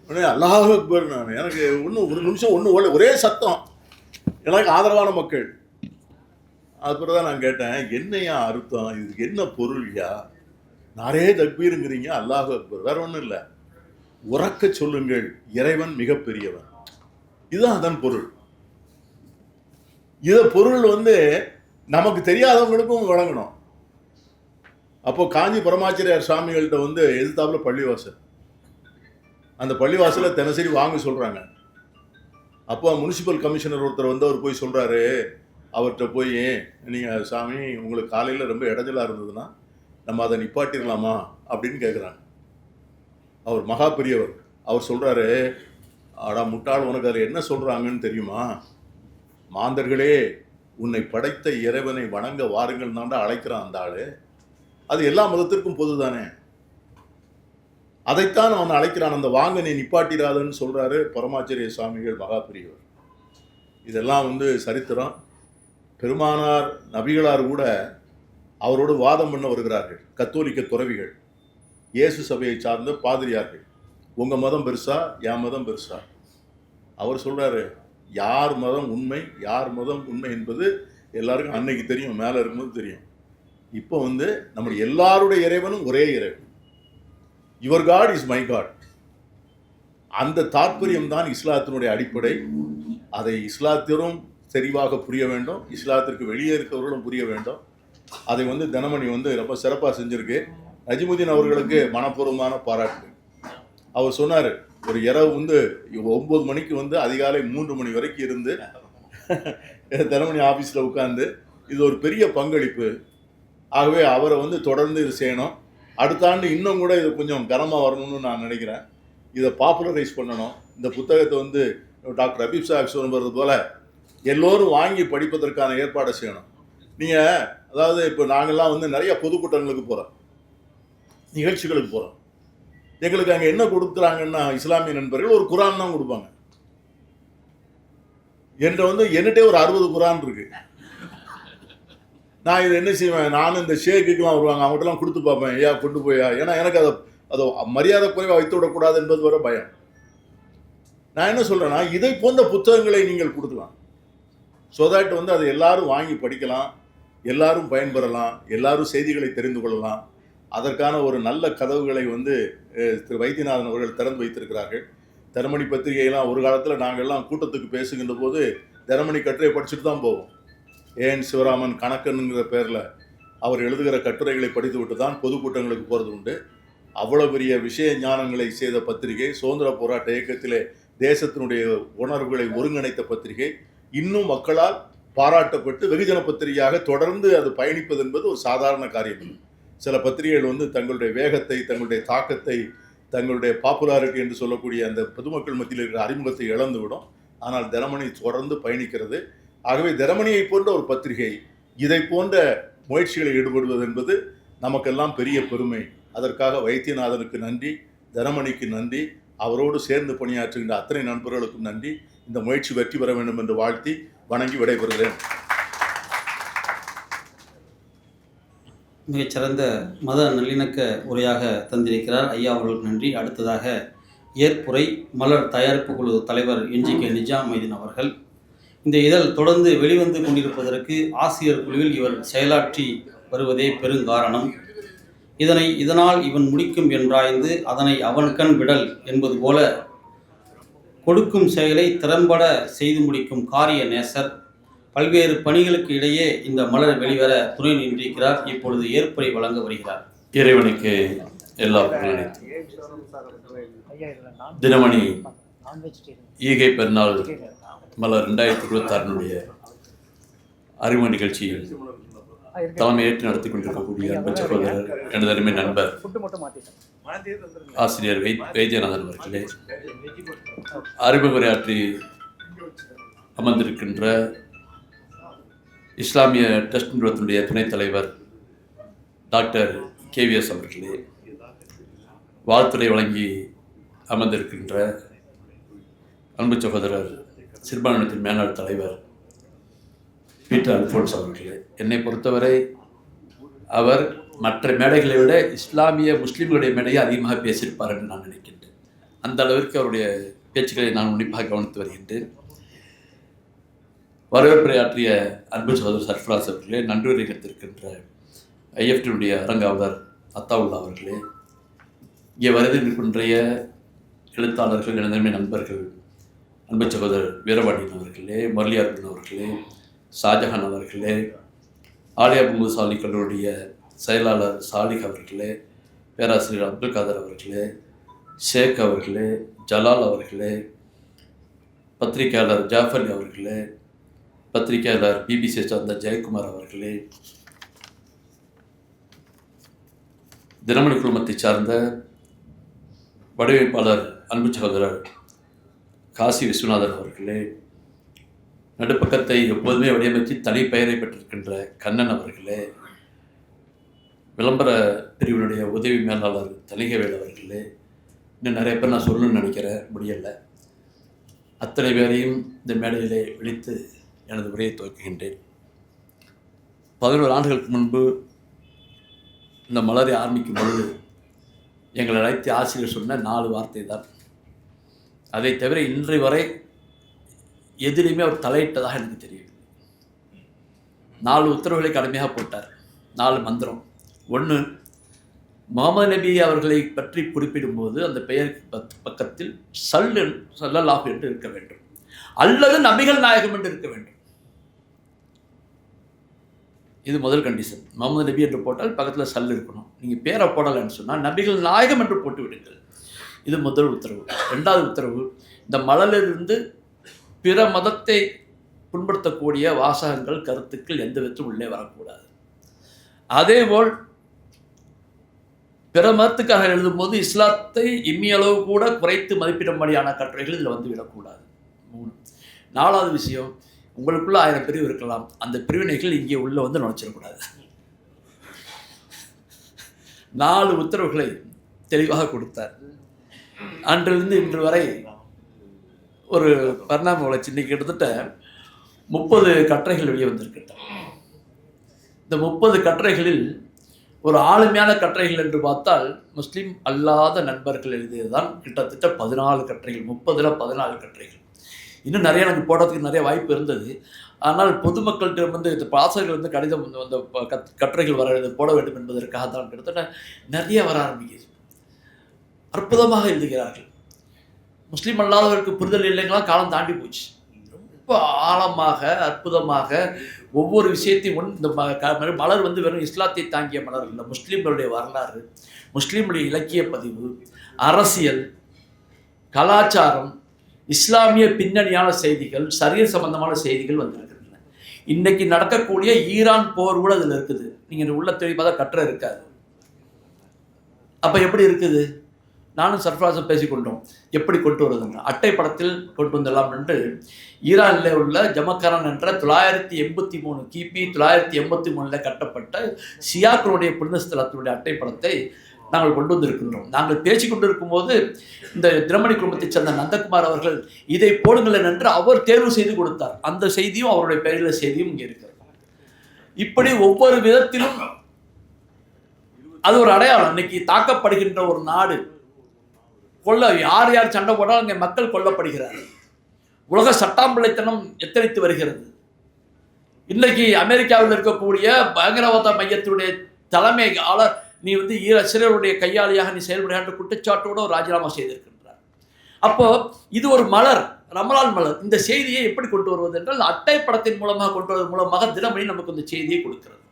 உடனே அல்லாஹ் அக்பர். நான் எனக்கு ஒரு நிமிஷம் ஒரே சத்தம், எனக்கு ஆதரவான மக்கள். அதுக்கப்புறம் தான் நான் கேட்டேன், என்னையா அர்த்தம், இதுக்கு என்ன பொருள்யா? நாரே தக்பீருங்கிறீங்க, அல்லாஹ் அக்பர், வேற ஒன்றும் இல்லை, உறக்க சொல்லுங்கள், இறைவன் மிகப்பெரியவன். இதுதான் அதன் பொருள். இத பொருள் வந்து நமக்கு தெரியாதவங்களுக்கும் வழங்கணும். அப்போ காஞ்சி பரமாச்சாரியார் சுவாமிகள்கிட்ட வந்து எதிர்த்தாப்புல பள்ளிவாசல், அந்த பள்ளிவாசல தினசரி வாங்க சொல்றாங்க. அப்போ முனிசிபல் கமிஷனர் ஒருத்தர் வந்து அவர் போய் சொல்றாரு, அவர்கிட்ட போய், நீங்கள் சாமி உங்களுக்கு காலையில் ரொம்ப இடைஞ்சலாக இருந்ததுன்னா நம்ம அதை நிப்பாட்டிடலாமா அப்படின்னு கேட்குறாங்க. அவர் மகா பெரியவர். அவர் சொல்கிறாரு, ஆடா முட்டாள், உனக்கு அதில் என்ன சொல்கிறாங்கன்னு தெரியுமா? மாந்தர்களே, உன்னை படைத்த இறைவனை வணங்க வாருங்கள் தாண்டா அழைக்கிறான் அந்த ஆள். அது எல்லா மதத்திற்கும் பொது தானே, அதைத்தான் அவன் அழைக்கிறான். அந்த வாங்க நீ நிப்பாட்டிடாதன்னு சொல்கிறாரு பரமாச்சாரிய சுவாமிகள் மகா பெரியவர். இதெல்லாம் வந்து சரித்திரம். பெருமானார் நபிகளார் கூட அவரோடு வாதம் பண்ண வருகிறார்கள். கத்தோலிக்க துறவிகள், இயேசு சபையை சார்ந்த பாதிரியார்கள், உங்கள் மதம் பெருசா என் மதம் பெருசா? அவர் சொல்கிறாரு, யார் மதம் உண்மை, யார் மதம் உண்மை என்பது எல்லாருக்கும் அன்னைக்கு தெரியும், மேலே இருக்கும்போது தெரியும். இப்போ வந்து நம்முடைய எல்லாருடைய இறைவனும் ஒரே இறைவன். Your God is my God. அந்த தாற்பயம் தான் இஸ்லாத்தினுடைய அடிப்படை. அதை இஸ்லாத்திலும் தெளிவாக புரிய வேண்டும், இஸ்லாத்திற்கு வெளியே இருக்கிறவர்களும் புரிய வேண்டும். அதை வந்து தினமணி வந்து ரொம்ப சிறப்பாக செஞ்சுருக்கு. நஜிமுதீன் அவர்களுக்கு மனப்பூர்வமான பாராட்டு. அவர் சொன்னார், ஒரு இரவு வந்து 9 மணிக்கு வந்து அதிகாலை 3 மணி வரைக்கும் இருந்து தினமணி ஆஃபீஸில் உட்கார்ந்து, இது ஒரு பெரிய பங்களிப்பு. ஆகவே அவரை வந்து தொடர்ந்து இது செய்யணும். அடுத்த ஆண்டு இன்னும் கூட இது கொஞ்சம் கனமாக வரணும்னு நான் நினைக்கிறேன். இதை பாப்புலரைஸ் பண்ணணும். இந்த புத்தகத்தை வந்து டாக்டர் ஹபீப் சாஹிப் சொல்லுறது போல எல்லோரும் வாங்கி படிப்பதற்கான ஏற்பாடை செய்யணும். நீங்கள் அதாவது இப்போ நாங்கள்லாம் வந்து நிறைய பொதுக்கூட்டங்களுக்கு போகிறோம், நிகழ்ச்சிகளுக்கு போகிறோம். எங்களுக்கு அங்கே என்ன கொடுக்குறாங்கன்னா, இஸ்லாமிய நண்பர்கள் ஒரு குரான் தான் கொடுப்பாங்க. என்கிட்ட வந்து என்னட்டே ஒரு 60 குரான் இருக்கு. நான் இதை என்ன செய்வேன், நானும் இந்த ஷேக்குக்கெலாம் வருவாங்க, அவங்கள்ட்டலாம் கொடுத்து பார்ப்பேன், ஐயா கொண்டு போயா, ஏன்னா எனக்கு அதை மரியாதை குறைவாக வைத்து விடக்கூடாது என்பது வர பயம். நான் என்ன சொல்கிறேன்னா, இதை போன்ற புத்தகங்களை நீங்கள் கொடுக்கலாம். ஸோ தட் வந்து அதை எல்லாரும் வாங்கி படிக்கலாம், எல்லாரும் பயன்பெறலாம், எல்லாரும் செய்திகளை தெரிந்து கொள்ளலாம். அதற்கான ஒரு நல்ல கதவுகளை வந்து திரு வைத்தியநாதன் அவர்கள் திறந்து வைத்திருக்கிறார்கள். தினமணி பத்திரிகையெல்லாம் ஒரு காலத்தில் நாங்கள்லாம் கூட்டத்துக்கு பேசுகின்ற போது தினமணி கட்டுரை படிச்சுட்டு தான் போவோம். ஏன் சிவராமன் கணக்கனுங்கிற பேரில் அவர் எழுதுகிற கட்டுரைகளை படித்து விட்டு தான் பொதுக்கூட்டங்களுக்கு போகிறது உண்டு. அவ்வளவு பெரிய விஷய ஞானங்களை செய்த பத்திரிகை, சுதந்திர போராட்ட இயக்கத்திலே தேசத்தினுடைய உணர்வுகளை ஒருங்கிணைத்த பத்திரிகை, இன்னும் மக்களால் பாராட்டப்பட்டு வெகுஜன பத்திரிகையாக தொடர்ந்து அது பயணிப்பது என்பது ஒரு சாதாரண காரியம். சில பத்திரிகைகள் தங்களுடைய வேகத்தை, தங்களுடைய தாக்கத்தை, தங்களுடைய பாப்புலாரிட்டி என்று சொல்லக்கூடிய அந்த பொதுமக்கள் மத்தியில் இருக்கிற அறிமுகத்தை இழந்துவிடும். ஆனால் தினமணி தொடர்ந்து பயணிக்கிறது. ஆகவே தினமணியை போன்ற ஒரு பத்திரிகை இதை போன்ற முயற்சிகளில் ஈடுபடுவது என்பது நமக்கெல்லாம் பெரிய பெருமை. அதற்காக வைத்தியநாதனுக்கு நன்றி, தினமணிக்கு நன்றி, அவரோடு சேர்ந்து பணியாற்றுகின்ற அத்தனை நண்பர்களுக்கும் நன்றி. இந்த முயற்சி வெற்றி பெற வேண்டும் என்று வாழ்த்தி வணங்கி விடைபெறுகிறேன். மிகச்சிறந்த மத நல்லிணக்க உரையாக தந்திருக்கிறார் ஐயா அவர்களுக்கு நன்றி. அடுத்ததாக ஏற்புரை மலர் தயாரிப்பு குழு தலைவர் NGK நிஜாமுதீன் அவர்கள். இந்த இதழ் தொடர்ந்து வெளிவந்து கொண்டிருப்பதற்கு ஆசிரியர் குழுவில் இவர் செயலாற்றி வருவதே பெருங்காரணம். இதனால் இவன் முடிக்கும் என்றாய்ந்து அதனை அவன் கண் விடல் என்பது போல கொடுக்கும் செயலை திறம்பட செய்து முடிக்கும் காரிய நேசர். பல்வேறு பணிகளுக்கு இடையே இந்த மலர் வெளிவர துணை நின்றிருக்கிறார். இப்பொழுது ஏற்புரை வழங்க வருகிறார். இறைவனுக்கு எல்லா புகழும். தினமணி ஈகை பெருநாள் மலர் 2026 அறிமுக நிகழ்ச்சியில் தலைமையேற்று நடத்தி கொண்டிருக்கக்கூடிய அன்பு சகோதரர், எனது அருமை நண்பர் ஆசிரியர் வைத்தியநாதன் அவர்களே, அறிமுக உரையாற்றி அமர்ந்திருக்கின்ற இஸ்லாமிய ட்ரஸ்ட் நிறுவனத்தினுடைய துணைத் தலைவர் டாக்டர் KVS அவர்களே, வாழ்த்துரை வழங்கி அமர்ந்திருக்கின்ற அன்பு சகோதரர் சிறுபான்மையினத்தின் மேலாள் தலைவர் பீட்டர் அல்ஃபோன்ஸ் அவர்களே, என்னை பொறுத்தவரை அவர் மற்ற மேடைகளை விட இஸ்லாமிய முஸ்லீம்களுடைய மேடையை அதிகமாக பேசியிருப்பார் என்று நான் நினைக்கின்றேன். அந்த அளவிற்கு அவருடைய பேச்சுக்களை நான் உன்னிப்பாக கவனித்து வருகின்றேன். வரவேற்புரையாற்றிய அன்பு சகோதரர் சர்ஃபராஸ் அவர்களே, நன்றி வைத்திருக்கின்ற IFT அரங்காவலர் அத்தாவுல்லா அவர்களே, இங்கே வருகின்ற எழுத்தாளர்கள், எனதருமை நண்பர்கள், அன்பு சகோதரர் வீரபாண்டியன் அவர்களே, முரளியார்பன் அவர்களே, ஷாஜஹான் அவர்களே, ஆலியா முகமது சாலிக் கல்லூரிய செயலாளர் சாலிக் அவர்களே, பேராசிரியர் அப்துல் காதர் அவர்களே, ஷேக் அவர்களே, ஜலால் அவர்களே, பத்திரிகையாளர் ஜாஃபர் அவர்களே, பத்திரிகையாளர் BBC சார்ந்த ஜெயக்குமார் அவர்களே, தினமணி குழுமத்தை சார்ந்த வடிவமைப்பாளர் அன்பு சகோதரர் காசி விஸ்வநாதன் அவர்களே, நடுப்பக்கத்தை எப்போதுமே வடிவமைத்து தனி பெயரை பெற்றிருக்கின்ற கண்ணன் அவர்களே, விளம்பர பிரிவினுடைய உதவி மேலாளர் தலிகவேல் அவர்களே, இன்னும் நிறைய பேர் நான் சொல்லணும்னு நினைக்கிறேன், முடியலை. அத்தனை பேரையும் இந்த மேடையிலே விழித்து எனது உரையை துவக்குகின்றேன். 11 ஆண்டுகளுக்கு முன்பு இந்த மலரை ஆரம்பிக்கும் பொழுது எங்களை அழைத்து ஆசிரியர் சொன்ன 4 வார்த்தை தான். அதை தவிர இன்றை வரை எதிலையுமே அவர் தலையிட்டதாக எனக்கு தெரியும். 4 உத்தரவுகளை கடுமையாக போட்டார். 4 மந்திரம். 1, முகமது நபி அவர்களை பற்றி குறிப்பிடும்போது அந்த பெயருக்கு பக்கத்தில் ஸல்லல்லாஹு என்று இருக்க வேண்டும், அல்லது நபிகள் நாயகம் என்று இருக்க வேண்டும். இது முதல் கண்டிஷன். முகமது நபி என்று போட்டால் பக்கத்தில் சல் இருக்கணும். நீங்கள் பேரை போடலைன்னு சொன்னால் நபிகள் நாயகம் என்று போட்டு விடுங்கள். இது முதல் உத்தரவு. 2வது உத்தரவு, இந்த மலரிலிருந்து பிற மதத்தை புண்படுத்தக்கூடிய வாசகங்கள், கருத்துக்கள் எந்த விதத்திலும் உள்ளே வரக்கூடாது. அதேபோல் பிற மதத்துக்காக எழுதும்போது இஸ்லாத்தை இம்மியளவு கூட குறைத்து மதிப்பிடும்படியான கட்டுரைகள் இதில் வந்து விடக்கூடாது. 3. 4வது விஷயம், உங்களுக்குள்ள 1000 பிரிவு இருக்கலாம், அந்த பிரிவினைகள் இங்கே உள்ள வந்து நுழைச்சிடக்கூடாது. 4 உத்தரவுகளை தெளிவாக கொடுத்தார். அன்றிலிருந்து இன்று வரை ஒரு பரிணாம வளர்ச்சி. இன்னைக்கு கிட்டத்தட்ட 30 கட்டுரைகள் வெளியே வந்திருக்கின்றன. இந்த 30 கட்டுரைகளில் ஒரு ஆளுமையான கட்டுரைகள் என்று பார்த்தால் முஸ்லீம் அல்லாத நண்பர்கள் எழுதியதுதான் கிட்டத்தட்ட 14 கட்டுரைகள். 30ல் 14 கட்டுரைகள். இன்னும் நிறைய எனக்கு போடுறதுக்கு நிறைய வாய்ப்பு இருந்தது. ஆனால் பொதுமக்கள்கிட்ட வந்து இந்த பாசகர்கள் வந்து கடிதம் அந்த கட்டுரைகள் வர போட வேண்டும் என்பதற்காக தான் கிட்டத்தட்ட நிறைய வர ஆரம்பிக்குது. அற்புதமாக எழுதுகிறார்கள். முஸ்லீம் அல்லாதவர்களுக்கு புரிதல் இல்லைங்களா, காலம் தாண்டி போச்சு. ரொம்ப ஆழமாக, அற்புதமாக ஒவ்வொரு விஷயத்தையும் இந்த மலர் வந்து வெறும் இஸ்லாத்தை தாங்கிய மலர் இல்லை, முஸ்லீம்களுடைய வரலாறு, முஸ்லீம்களுடைய இலக்கிய பதிவு, அரசியல், கலாச்சாரம், இஸ்லாமிய பின்னணியான செய்திகள், சரியத் சம்பந்தமான செய்திகள் வந்திருக்கின்றன. இன்னைக்கு நடக்கக்கூடிய ஈரான் போர் கூட அதில் இருக்குது. நீங்கள் உள்ள தெளிவாக கட்டுரை இருக்காது. அப்போ எப்படி இருக்குது? நானும் சர்ஃப்ராஸும் பேசிக்கொண்டோம் எப்படி கொண்டு வருதுன்னு. அட்டை படத்தில் கொண்டு வந்துடலாம் என்று ஈரானில் உள்ள ஜமக்கரன் என்ற 983 கிபி 983 கட்டப்பட்ட ஷியாக்களுடைய புனிதஸ்தலத்தினுடைய அட்டை படத்தை நாங்கள் கொண்டு வந்திருக்கின்றோம். நாங்கள் பேசி கொண்டிருக்கும் போது இந்த தினமணி குடும்பத்தைச் சேர்ந்த நந்தகுமார் அவர்கள் இதை போடுங்கள் என்று அவர் தேர்வு செய்து கொடுத்தார். அந்த செய்தியும் அவருடைய பெயரில் செய்தியும் இங்கே இருக்கிறது. இப்படி ஒவ்வொரு விதத்திலும் அது ஒரு அடையாளம். இன்னைக்கு தாக்கப்படுகின்ற ஒரு நாடு, யார் யார் சண்டை போட்டாலும் அங்கே மக்கள் கொல்லப்படுகிறார். உலக சட்டாம்பிள்ளைத்தனம் எத்தனைத்து வருகிறது. இன்னைக்கு அமெரிக்காவில் இருக்கக்கூடிய பயங்கரவாத மையத்தினுடைய தலைமையாளர் நீ வந்து இஸ்ரேலுடைய கையாளியாக நீ செயல்படுகின்ற குற்றச்சாட்டோடு ராஜினாமா செய்திருக்கின்றார். அப்போ இது ஒரு மலர், ரமலான் மலர். இந்த செய்தியை எப்படி கொண்டு வருவது என்றால் அட்டை படத்தின் மூலமாக கொண்டு வருவதன் மூலமாக தினமணி நமக்கு இந்த செய்தியை கொடுக்கிறது.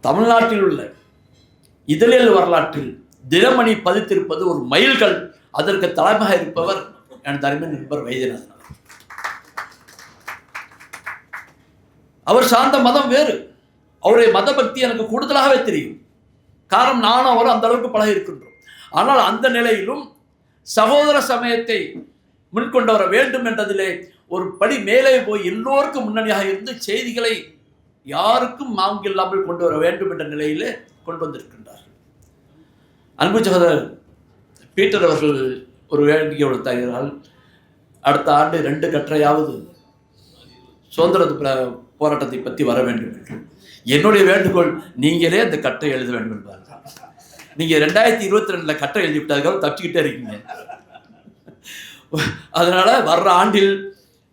தமிழ்நாட்டில் உள்ள இதழியல் வரலாற்றில் தினமணி பதித்திருப்பது ஒரு மைல்கல். அதற்கு தலைமையாக இருப்பவர் எனது அருமை நண்பர் வைத்தியநாதன். அவர் சார்ந்த மதம் வேறு, அவருடைய மத பக்தி எனக்கு கூடுதலாகவே தெரியும். காரணம் நானும் அவரும் அந்த அளவுக்கு பழகி இருக்கின்றோம். ஆனால் அந்த நிலையிலும் சகோதர சமயத்தை முன்கொண்டு வர வேண்டும் என்றதிலே ஒரு படி மேலே போய் எல்லோருக்கும் முன்னணியாக இருந்து செய்திகளை யாருக்கும் மாங்கு இல்லாமல் கொண்டு வர வேண்டும் என்ற நிலையிலே கொண்டு வந்திருக்கின்றார். அன்பு சகோதரர் பீட்டர் அவர்கள் ஒரு வேடிக்கை விடுத்தார்கள். அடுத்த ஆண்டு 2 கட்டுரையாவது சுதந்திர போராட்டத்தை பற்றி வர வேண்டும் என்று. என்னுடைய வேண்டுகோள், நீங்களே அந்த கட்டுரை எழுத வேண்டும் என்பார்கள். நீங்கள் 2022 கட்டுரை எழுதிவிட்டார்கள், தப்பிச்சுக்கிட்டே இருக்கீங்க. அதனால வர்ற ஆண்டில்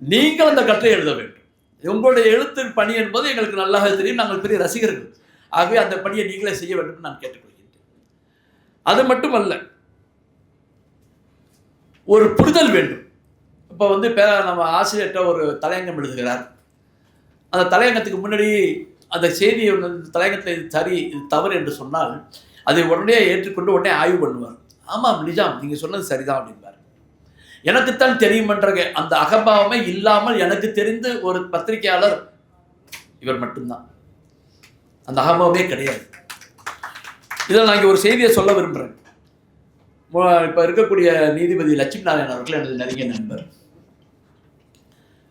நீங்கள் அந்த கட்டுரை எழுத வேண்டும். உங்களுடைய எழுத்து பணி என்பது எங்களுக்கு நல்லாக தெரியும், நாங்கள் பெரிய ரசிகர்கள். ஆகவே அந்த பணியை நீங்களே செய்ய வேண்டும் என்று நான் கேட்டுக்கொள்கிறேன். அது மட்டுமல்ல, ஒரு புரிதல் வேண்டும். இப்போ வந்து நம்ம ஆசிரியர்கிட்ட ஒரு தலையங்கம் எழுதுகிறார். அந்த தலையங்கத்துக்கு முன்னாடி அந்த செய்தியை தலையங்கத்தை சரி இது தவறு என்று சொன்னால் அதை உடனே ஏற்றுக்கொண்டு உடனே ஆய்வு பண்ணுவார். ஆமாம் நிஜாம், நீங்கள் சொன்னது சரிதான் அப்படின்பார். எனக்குத்தான் தெரியும் என்ற அந்த அகம்பாவமே இல்லாமல் எனக்கு தெரிந்து ஒரு பத்திரிகையாளர் இவர் மட்டும்தான். அந்த அகம்பாவமே கிடையாது. இதில் நான் இங்கே ஒரு செய்தியை சொல்ல விரும்புகிறேன். இப்போ இருக்கக்கூடிய நீதிபதி லட்சுமி நாராயணன் அவர்கள் எனது நெருங்கிய நண்பர்.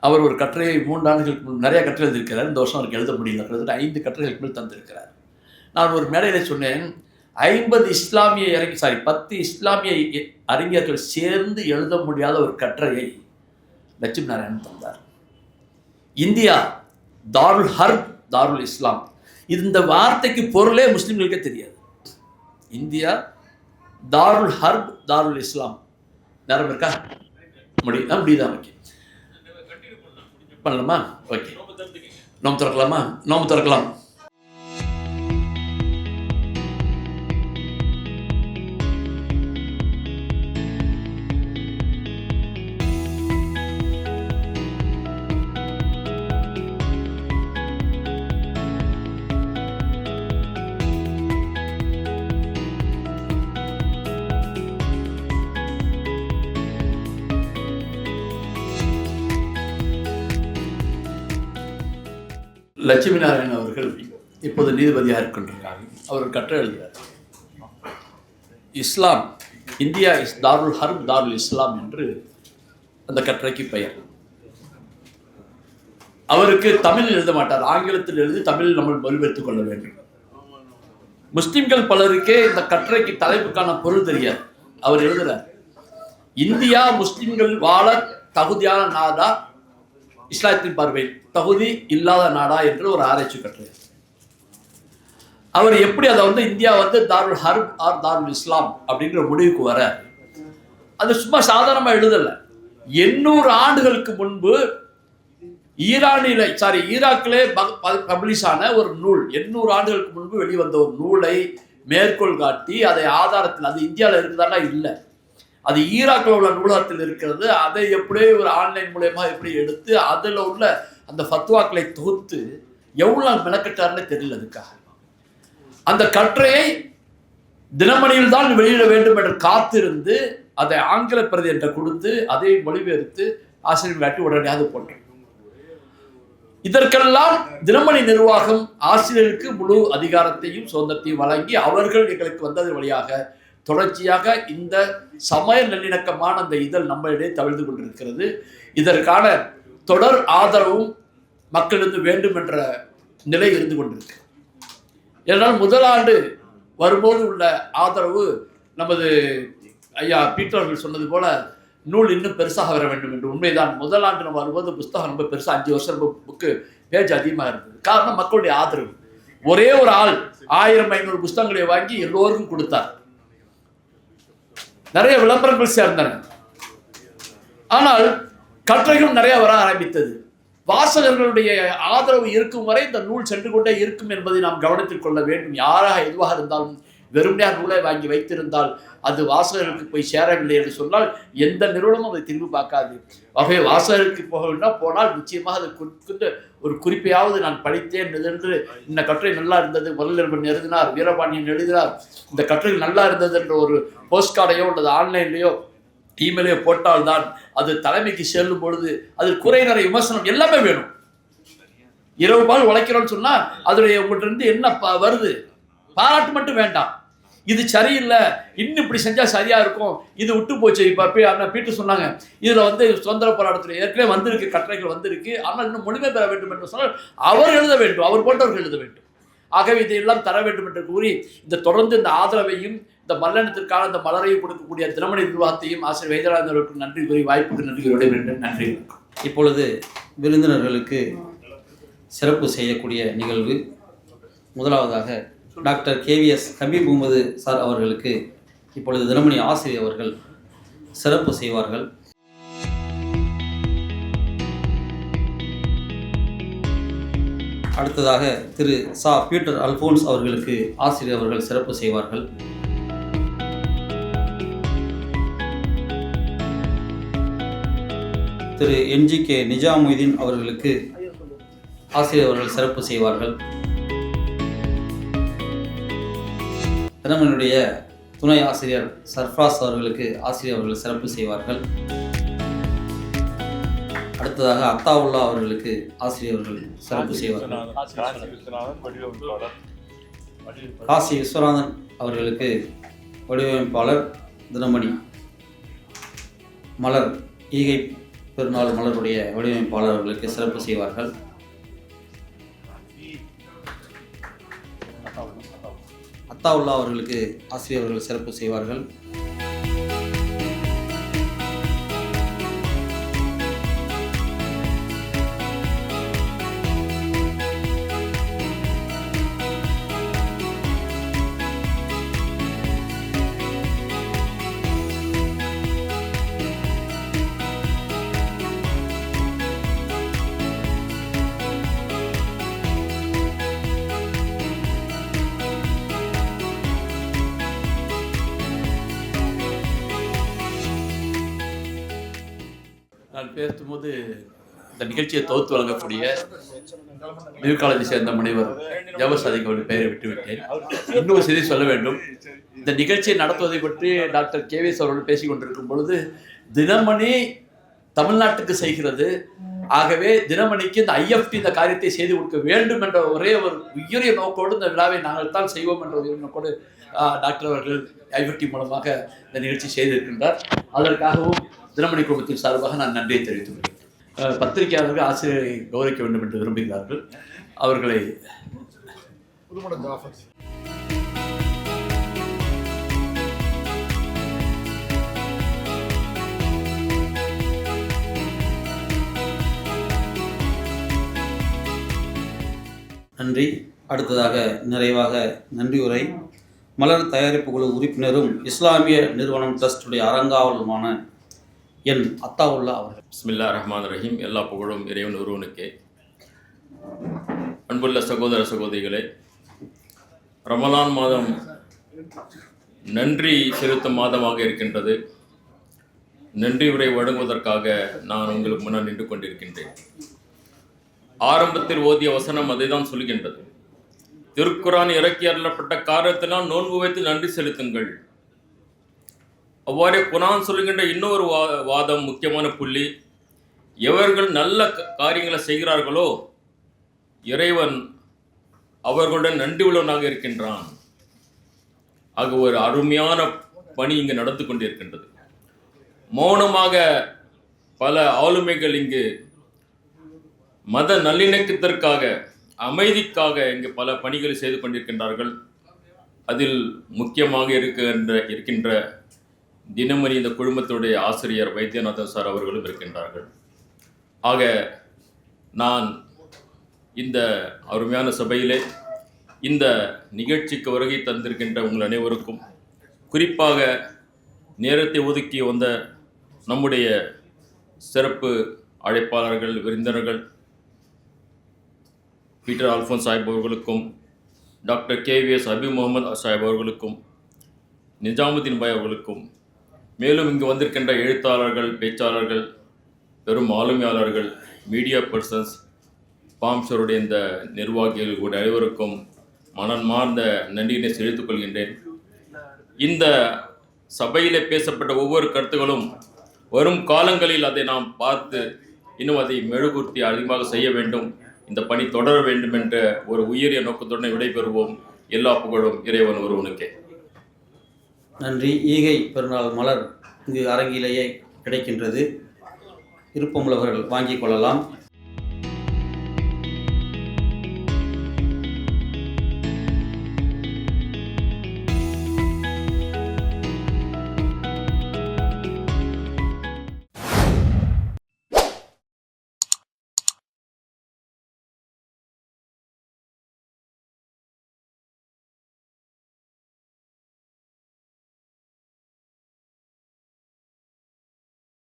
அவர் ஒரு கட்டுரையை 3 ஆண்டுகளுக்கு முன் நிறைய கட்டுரை எழுதியிருக்கிறார். இந்த வருஷம் அவருக்கு எழுத முடியல, கிட்டத்தட்ட 5 கட்டுரைகளுக்கு மேல் தந்திருக்கிறார். நான் ஒரு மேடையில் சொன்னேன், 10 இஸ்லாமிய அறிஞர்கள் சேர்ந்து எழுத முடியாத ஒரு கட்டுரையை லட்சுமி நாராயணன் தந்தார். இந்தியா தாருல் ஹர்ப் தாருல் இஸ்லாம், இந்த வார்த்தைக்கு பொருளே முஸ்லீம்களுக்கே தெரியாது. இந்தியா தாருல் ஹர்ப் தாருல் இஸ்லாம். நேரம் இருக்கா? முடியுதா? ஓகே, பண்ணலாமா? ஓகே, நோம்பு திறக்கலாமா? நோம்பு திறக்கலாம். லட்சுமி நாராயணன் அவர்கள் இப்போது நீதிபதியாக இருக்கின்றார். அவர் கட்டுரை எழுதுகிறார், இஸ்லாம் இந்தியா இஸ் தாருல் ஹர்ப் தாருல் இஸ்லாம் என்று அந்த கட்டுரைக்கு பெயர். அவருக்கு தமிழ் எழுத மாட்டார், ஆங்கிலத்தில் எழுதி தமிழில் நம்ம மொழிபெயர்த்துக் கொள்ள வேண்டும். முஸ்லிம்கள் பலருக்கே இந்த கட்டுரைக்கு தலைப்புக்கான பொருள் தெரியாது. அவர் எழுதுகிறார், இந்தியா முஸ்லிம்கள் வாழ தகுதியான நாடா, இஸ்லாத்தின் பார்வையில் தகுதி இல்லாத நாடா என்று ஒரு ஆராய்ச்சி கட்டுரை. அவர் எப்படி அதை வந்து இந்தியா வந்து தாருல் ஹர்ப் ஆர் தாருல் இஸ்லாம் அப்படிங்கிற முடிவுக்கு வர, அது சும்மா சாதாரணமாக எழுதலை. 800 ஆண்டுகளுக்கு முன்பு ஈராக்கிலே பப்ளிஷ் ஆன ஒரு நூல், 800 ஆண்டுகளுக்கு முன்பு வெளிவந்த ஒரு நூலை மேற்கோள் காட்டி அதை ஆதாரத்தில், அது இந்தியாவில் இருக்குதானா இல்லை, அது ஈராக்கில் உள்ள நூலகத்தில் இருக்கிறது, அதை எப்படியே ஒரு ஆன்லைன் மூலயமா எப்படி எடுத்து அதில் உள்ள அந்த ஃபத்வாக்களை தொகுத்து எவ்வளோ மெனக்கட்டார்னே தெரியல. அதுக்காக அந்த கட்டுரையை தினமணியில் தான் வெளியிட வேண்டும் என்று காத்திருந்து அதை ஆங்கில பிரதி என்ற கொடுத்து அதை மொழிபெயர்த்து ஆசிரியர் காட்டி உடனடியாக போட்டோம். இதற்கெல்லாம் தினமணி நிர்வாகம் ஆசிரியருக்கு முழு அதிகாரத்தையும் சுதந்திரத்தையும் வழங்கி அவர்கள் எங்களுக்கு வந்தது வழியாக தொடர்ச்சியாக இந்த சமய நல்லிணக்கமான அந்த இதழ் நம்மளிடையே தவிழ்ந்து கொண்டிருக்கிறது. இதற்கான தொடர் ஆதரவும் மக்களிருந்து வேண்டும் என்ற நிலை இருந்து கொண்டிருக்கு. ஏனால் முதல் ஆண்டு வரும்போது உள்ள ஆதரவு நமது ஐயா பீட்டர் அவர்கள் சொன்னது போல நூல் இன்னும் பெருசாக வர வேண்டும் என்று உண்மைதான். முதல் ஆண்டு நம்ம வரும்போது புத்தகம் ரொம்ப பெருசாக 5 வருஷம் புக்கு பேஜ் அதிகமாக இருந்தது. காரணம் மக்களுடைய ஆதரவு. ஒரே ஒரு ஆள் 1500 புத்தகங்களை வாங்கி எல்லோருக்கும் கொடுத்தார். நிறைய விளம்பரங்கள் சேர்ந்தன. ஆனால் கட்டுரைகள் நிறைய வர ஆரம்பித்தது. வாசகர்களுடைய ஆதரவு இருக்கும் வரை இந்த நூல் சென்று கொண்டே இருக்கும் என்பதை நாம் கவனத்தில் கொள்ள வேண்டும். யாராக எதுவாக இருந்தாலும் வெறுமையாக நூலை வாங்கி வைத்திருந்தால் அது வாசகர்களுக்கு போய் சேரவில்லை என்று சொன்னால் எந்த நிறுவனமும் அதை திரும்பி பார்க்காது. ஆகவே வாசகருக்கு போக வேண்டாம், போனால் நிச்சயமாக அதை குறிப்பிட்ட ஒரு குறிப்பையாவது நான் படித்தேன் என்று இந்த கட்டுரை நல்லா இருந்தது, முதல்வன் எழுதினார், வீரபாண்டியன் எழுதினார், இந்த கட்டுரை நல்லா இருந்தது என்ற ஒரு போஸ்ட் கார்டையோ அல்லது ஆன்லைன்லேயோ இமெயிலையோ போட்டால்தான் அது தலைமைக்கு செல்லும் பொழுது அது குறை நிறைய விமர்சனம் எல்லாமே வேணும். இரவு பால் உழைக்கிறோன்னு சொன்னால் அதனுடைய உங்கள்கிட்ட இருந்து என்ன வருது, பாராட்டு மட்டும் வேண்டாம். இது சரியில்லை, இன்னும் இப்படி செஞ்சால் சரியாக இருக்கும், இது விட்டு போச்சு. இப்போ அண்ணா பீட்டு சொன்னாங்க, இதில் சுதந்திர போராட்டத்தில் ஏற்கனவே வந்திருக்கு, கட்டுரைகள் வந்திருக்கு, ஆனால் இன்னும் முழுமை பெற வேண்டும் என்று சொன்னால் அவர் எழுத வேண்டும், அவர் போன்றவர்கள் எழுத வேண்டும். ஆகவே இதையெல்லாம் தர வேண்டும் என்று கூறி இந்த தொடர்ந்து இந்த ஆதரவையும் இந்த மல்லனத்திற்கான இந்த மலரையும் கொடுக்கக்கூடிய தினமணி நிர்வாகத்தையும் ஆசிரியர் வைத்தியநாதனுக்கு நன்றி கூறி வாய்ப்புக்கு நன்றி கூறி நன்றி. இப்பொழுது விருந்தினர்களுக்கு சிறப்பு செய்யக்கூடிய நிகழ்வு. முதலாவதாக டாக்டர் KVS ஹபீப் முகமது சார் அவர்களுக்கு இப்பொழுது தினமணி ஆசிரியர் அவர்கள் சிறப்பு செய்வார்கள். அடுத்ததாக திரு சா பீட்டர் அல்போன்ஸ் அவர்களுக்கு ஆசிரியர் அவர்கள் சிறப்பு செய்வார்கள். திரு NGK நிஜாமுதீன் அவர்களுக்கு ஆசிரியர் அவர்கள் சிறப்பு செய்வார்கள். தினமணியுடைய துணை ஆசிரியர் சர்ஃப்ராஸ் அவர்களுக்கு ஆசிரியர் அவர்கள் சிறப்பு செய்வார்கள். அடுத்ததாக அத்தாவுல்லா அவர்களுக்கு ஆசிரியர் அவர்கள் சிறப்பு செய்வார்கள். காசி விஸ்வநாதன் அவர்களுக்கு வடிவமைப்பாளர் தினமணி மலர் ஈகை பெருநாள் மலருடைய வடிவமைப்பாளர் அவர்களுக்கு சிறப்பு செய்வார்கள். அத்தாவுல்லா அவர்களுக்கு ஆசிரியர் அவர்கள் சிறப்பு செய்வார்கள். நான் பேசும்போது இந்த நிகழ்ச்சியை தொகுத்து வழங்கக்கூடிய நியூ காலேஜை சேர்ந்த முனைவர் ஜவஹர் சாதிக் அவருடைய பெயரை விட்டுவிட்டேன். இன்னொரு செய்தி சொல்ல வேண்டும். இந்த நிகழ்ச்சியை நடத்துவதை பற்றி டாக்டர் KVS அவர்கள் பேசிக் கொண்டிருக்கும் பொழுது தினமணி தமிழ்நாட்டுக்கு செய்கிறது, ஆகவே தினமணிக்கு இந்த IFT இந்த காரியத்தை செய்து கொடுக்க வேண்டும் என்ற ஒரே ஒரு உயரிய நோக்கோடு இந்த விழாவை நாங்கள் தான் செய்வோம் என்ற உயரிய நோக்கோடு டாக்டர் அவர்கள் IFT மூலமாக இந்த நிகழ்ச்சி செய்திருக்கின்றார். அதற்காகவும் தினமணி குழுமத்தின் சார்பாக நான் நன்றியை தெரிவித்துக் கொள்கிறேன். பத்திரிகையாளர்கள் ஆசிரியரை கௌரவிக்க வேண்டும் என்று விரும்புகிறார்கள். அவர்களை நன்றி. அடுத்ததாக நிறைவாக நன்றியுரை மலர் தயாரிப்பு குழு உறுப்பினரும் இஸ்லாமிய நிறுவனம் ட்ரஸ்டுடைய அறங்காவலுமான என் அத்தாவுல்லா அவர்கள். பிஸ்மில்லாஹிர் ரஹ்மானிர் ரஹீம். எல்லா புகழும் இறைவன் ஒருவனுக்கே. அன்புள்ள சகோதர சகோதரிகளே, ரமலான் மாதம் நன்றி செலுத்தும் மாதமாக இருக்கின்றது. நன்றி உரை வழங்குவதற்காக நான் உங்களுக்கு முன்னால் நின்று கொண்டிருக்கின்றேன். ஆரம்பத்தில் ஓதிய வசனம் அதை தான் சொல்கின்றது. திருக்குரான் இறக்கி அருளப்பட்ட காரணத்தினால் நோன்பு வைத்து நன்றி செலுத்துங்கள். அவ்வாறே குரான் சொல்லுகின்ற இன்னொரு வாதம், முக்கியமான புள்ளி, எவர்கள் நல்ல காரியங்களை செய்கிறார்களோ இறைவன் அவர்களுடன் நன்றி உள்ளவனாக இருக்கின்றான். ஆக ஒரு அருமையான பணி இங்கு நடந்து கொண்டிருக்கின்றது. மௌனமாக பல ஆளுமைகள் இங்கு மத நல்லிணக்கத்திற்காக, அமைதிக்காக இங்கு பல பணிகளை செய்து கொண்டிருக்கின்றார்கள். அதில் முக்கியமாக இருக்கின்ற தினமணி இந்த குழுமத்துடைய ஆசிரியர் வைத்தியநாதன் சார் அவர்களும் இருக்கின்றார்கள். ஆக நான் இந்த அருமையான சபையிலே இந்த நிகழ்ச்சிக்கு வருகை தந்திருக்கின்ற உங்கள் அனைவருக்கும், குறிப்பாக நேரத்தை ஒதுக்கி வந்த நம்முடைய சிறப்பு அழைப்பாளர்கள், விருந்தினர்கள் பீட்டர் அல்ஃபோன்ஸ் சாஹிப் அவர்களுக்கும், டாக்டர் KVS ஹபீப் முகமது சாஹிப் அவர்களுக்கும், நிஜாமுதீன் பாய் அவர்களுக்கும், மேலும் இங்கு வந்திருக்கின்ற எழுத்தாளர்கள், பேச்சாளர்கள், பெரும் ஆளுமையாளர்கள், மீடியா பர்சன்ஸ், பாம்ஷருடைய இந்த நிர்வாகிகள் கூட அனைவருக்கும் மனமார்ந்த நன்றியினை செலுத்திக் கொள்கின்றேன். இந்த சபையிலே பேசப்பட்ட ஒவ்வொரு கருத்துகளும் வரும் காலங்களில் அதை நாம் பார்த்து இன்னும் அதை மெழுகுர்த்தி அதிகமாக செய்ய வேண்டும், இந்த பணி தொடர வேண்டும் என்ற ஒரு உயரிய நோக்கத்துடன் விடைபெறுவோம். எல்லா புகழும் இறைவன் ஒருவனுக்கே. நன்றி. ஈகை பெருநாள் மலர் இங்கு அரங்கிலேயே கிடைக்கின்றது. விருப்பமுள்ளவர்கள் வாங்கிக் கொள்ளலாம்.